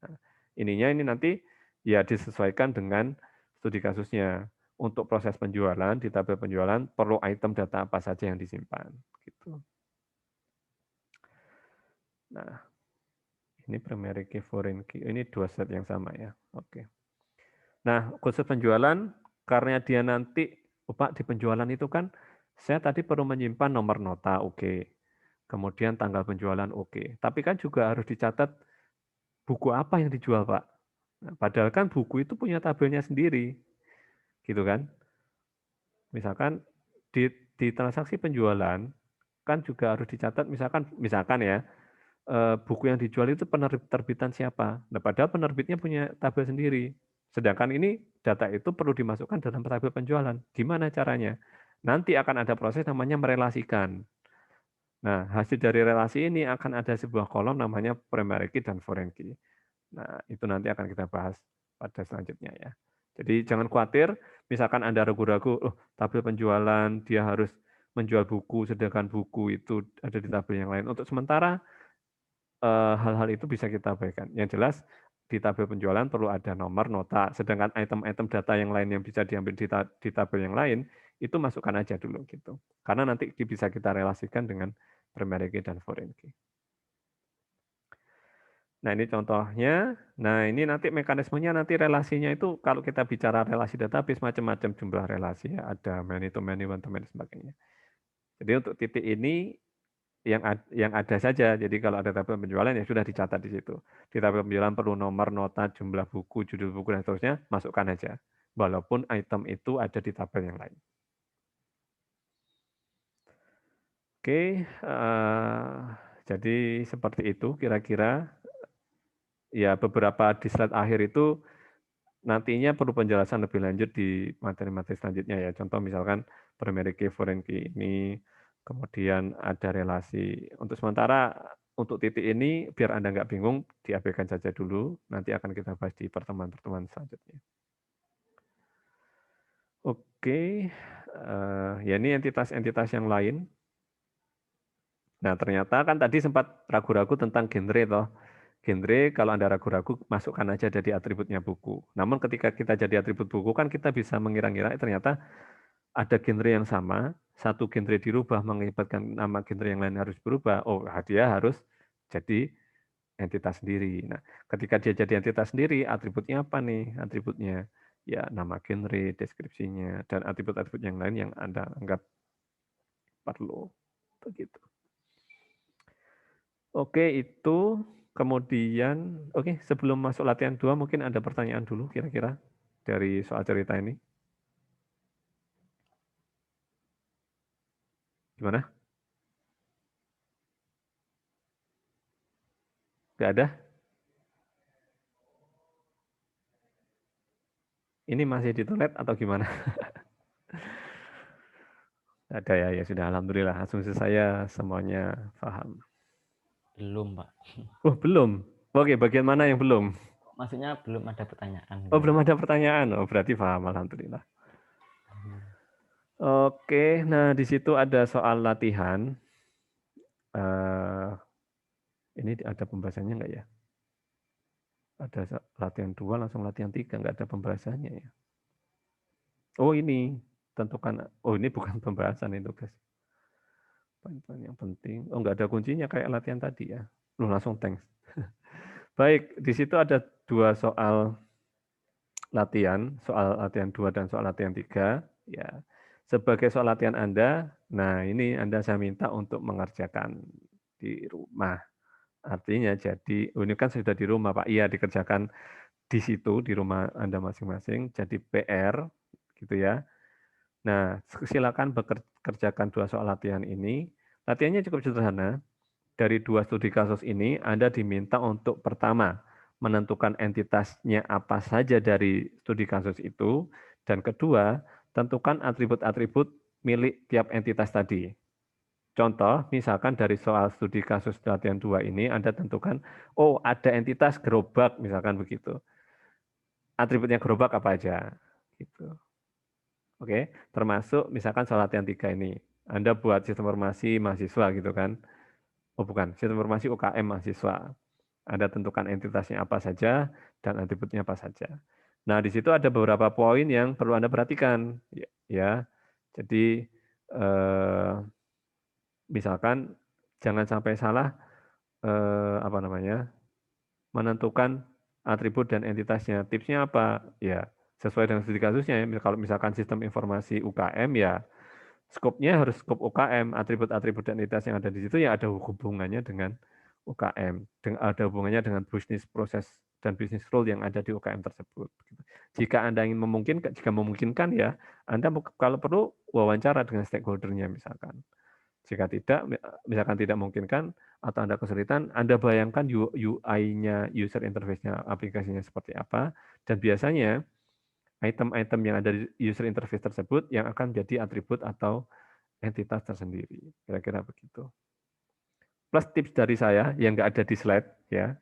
Nah, ininya ini nanti ya disesuaikan dengan studi kasusnya. Untuk proses penjualan di tabel penjualan perlu item data apa saja yang disimpan gitu. Nah, ini primary key, foreign key. Ini dua set yang sama ya. Oke. Nah, khusus penjualan karena dia nanti Pak di penjualan itu kan saya tadi perlu menyimpan nomor nota, oke. Kemudian tanggal penjualan, oke. Tapi kan juga harus dicatat buku apa yang dijual, Pak. Nah, padahal kan buku itu punya tabelnya sendiri. Gitu kan? Misalkan di transaksi penjualan kan juga harus dicatat misalkan ya buku yang dijual itu penerbitan siapa. Nah, padahal penerbitnya punya tabel sendiri. Sedangkan ini data itu perlu dimasukkan dalam tabel penjualan. Gimana caranya? Nanti akan ada proses namanya merelasikan. Nah, hasil dari relasi ini akan ada sebuah kolom namanya primary key dan foreign key. Nah, itu nanti akan kita bahas pada selanjutnya ya. Jadi jangan khawatir, misalkan Anda ragu-ragu, tabel penjualan dia harus menjual buku, sedangkan buku itu ada di tabel yang lain. Untuk sementara, hal-hal itu bisa kita abaikan. Yang jelas, di tabel penjualan perlu ada nomor, nota, sedangkan item-item data yang lain yang bisa diambil di tabel yang lain, itu masukkan aja dulu gitu. Karena nanti bisa kita relasikan dengan primary key dan foreign key. Nah, ini contohnya. Nah, ini nanti mekanismenya, nanti relasinya itu kalau kita bicara relasi database, macam-macam jumlah relasi. Ya. Ada many to many, one to many, sebagainya. Jadi untuk titik ini yang ada saja. Jadi kalau ada tabel penjualan, ya sudah dicatat di situ. Di tabel penjualan perlu nomor, nota, jumlah buku, judul buku, dan seterusnya, masukkan aja. Walaupun item itu ada di tabel yang lain. Oke, jadi seperti itu kira-kira. Ya beberapa di slide akhir itu nantinya perlu penjelasan lebih lanjut di materi-materi selanjutnya ya. Contoh misalkan primary key, foreign key ini, kemudian ada relasi. Untuk sementara untuk titik ini biar Anda nggak bingung, diabaikan saja dulu. Nanti akan kita bahas di pertemuan-pertemuan selanjutnya. Oke, ya ini entitas-entitas yang lain. Nah, ternyata kan tadi sempat ragu-ragu tentang genre toh. Genre kalau Anda ragu-ragu masukkan aja jadi atributnya buku. Namun ketika kita jadi atribut buku kan kita bisa mengira-ngira ternyata ada genre yang sama, satu genre dirubah mengakibatkan nama genre yang lain harus berubah. Oh, dia harus jadi entitas sendiri. Nah, ketika dia jadi entitas sendiri, atributnya apa nih? Atributnya ya nama genre, deskripsinya, dan atribut-atribut yang lain yang Anda anggap perlu. Begitu. Oke, itu kemudian, oke, sebelum masuk latihan 2, mungkin ada pertanyaan dulu kira-kira dari soal cerita ini. Gimana? Nggak ada? Ini masih di toilet atau gimana? Ada ya, ya sudah. Alhamdulillah, asumsi saya semuanya paham. Belum, Pak. Oh, belum? Oke, bagian mana yang belum? Maksudnya belum ada pertanyaan. Oh, belum ada pertanyaan. Oh, berarti paham. Alhamdulillah. Oke, nah di situ ada soal latihan. Ini ada pembahasannya nggak ya? Ada latihan 2, langsung latihan 3, nggak ada pembahasannya ya. Oh ini, tentukan, oh ini bukan pembahasan itu guys. Poin-poin yang penting, oh nggak ada kuncinya kayak latihan tadi ya. Lu langsung thanks. Baik, di situ ada 2 soal latihan 2 dan soal latihan 3. Ya, sebagai soal latihan Anda, nah ini Anda saya minta untuk mengerjakan di rumah. Artinya jadi, ini kan sudah di rumah Pak, iya dikerjakan di situ, di rumah Anda masing-masing, jadi PR, gitu ya. Nah, silakan kerjakan 2 soal latihan ini. Latihannya cukup sederhana. Dari 2 studi kasus ini, Anda diminta untuk pertama, menentukan entitasnya apa saja dari studi kasus itu, dan kedua, tentukan atribut-atribut milik tiap entitas tadi. Contoh, misalkan dari soal studi kasus latihan 2 ini, Anda tentukan, oh ada entitas gerobak, misalkan begitu. Atributnya gerobak apa aja? Gitu. Oke, termasuk misalkan soal latihan 3 ini. Anda buat sistem informasi mahasiswa gitu kan. Oh bukan, sistem informasi UKM mahasiswa. Anda tentukan entitasnya apa saja dan atributnya apa saja. Nah, di situ ada beberapa poin yang perlu Anda perhatikan. Ya, jadi misalkan jangan sampai salah menentukan atribut dan entitasnya. Tipsnya apa? Ya, sesuai dengan studi kasusnya. Kalau misalkan sistem informasi UKM ya skopnya harus skop UKM, atribut-atribut dan entitas yang ada di situ ya ada hubungannya dengan UKM, ada hubungannya dengan bisnis proses dan bisnis rule yang ada di UKM tersebut. Jika Anda ingin memungkinkan ya, Anda kalau perlu wawancara dengan stakeholder-nya misalkan. Jika tidak, misalkan tidak memungkinkan atau Anda kesulitan, Anda bayangkan UI-nya, user interface-nya, aplikasinya seperti apa, dan biasanya item-item yang ada di user interface tersebut yang akan jadi atribut atau entitas tersendiri. Kira-kira begitu. Plus tips dari saya yang nggak ada di slide, ya,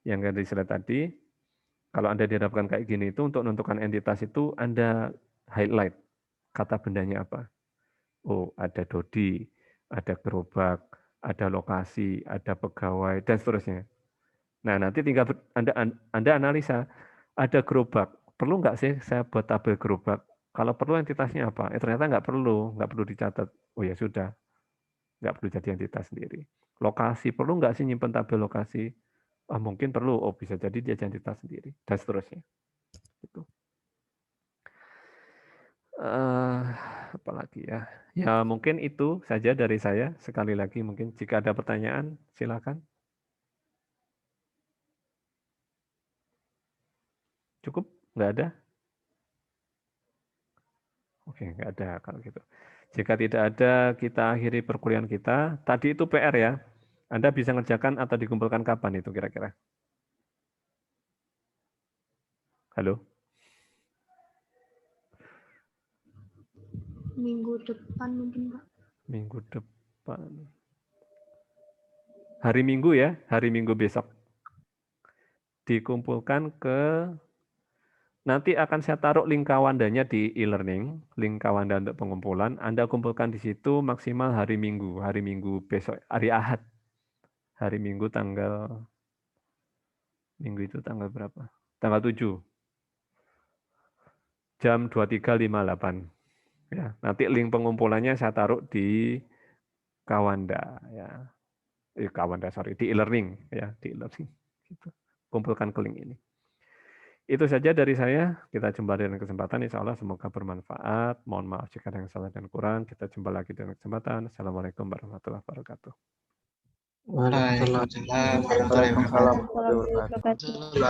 yang nggak ada di slide tadi, kalau Anda dihadapkan kayak gini itu untuk menentukan entitas itu Anda highlight kata bendanya apa. Oh, ada Dodi, ada gerobak, ada lokasi, ada pegawai, dan seterusnya. Nah, nanti tinggal Anda analisa, ada gerobak, perlu nggak sih saya buat tabel gerobak? Kalau perlu entitasnya apa? Ternyata nggak perlu dicatat. Oh ya sudah, nggak perlu jadi entitas sendiri. Lokasi, perlu nggak sih nyimpen tabel lokasi? Oh, mungkin perlu, oh bisa jadi dia jadi entitas sendiri, dan seterusnya. Gitu. Apalagi ya? Ya mungkin itu saja dari saya. Sekali lagi mungkin jika ada pertanyaan, silakan. Cukup? Nggak ada? Oke, nggak ada kalau gitu. Jika tidak ada, kita akhiri perkuliahan kita. Tadi itu PR ya. Anda bisa ngerjakan atau dikumpulkan kapan itu kira-kira? Halo? Minggu depan mungkin, Pak. Minggu depan. Hari Minggu ya, hari Minggu besok. Dikumpulkan ke Nanti akan saya taruh link Kawandanya di e-learning, link Kawanda untuk pengumpulan. Anda kumpulkan di situ maksimal hari Minggu besok, hari Ahad. Hari Minggu Minggu itu tanggal berapa? Tanggal 7. Jam 23.58. Ya, nanti link pengumpulannya saya taruh di Kawanda ya. Di e-learning ya, di e-learning. Gitu. Kumpulkan ke link ini. Itu saja dari saya. Kita jumpa di lain kesempatan. Insya Allah semoga bermanfaat. Mohon maaf jika ada yang salah dan kurang. Kita jumpa lagi di lain kesempatan. Assalamualaikum warahmatullahi wabarakatuh. Waalaikumsalam warahmatullahi wabarakatuh. Waalaikumsalam warahmatullahi wabarakatuh.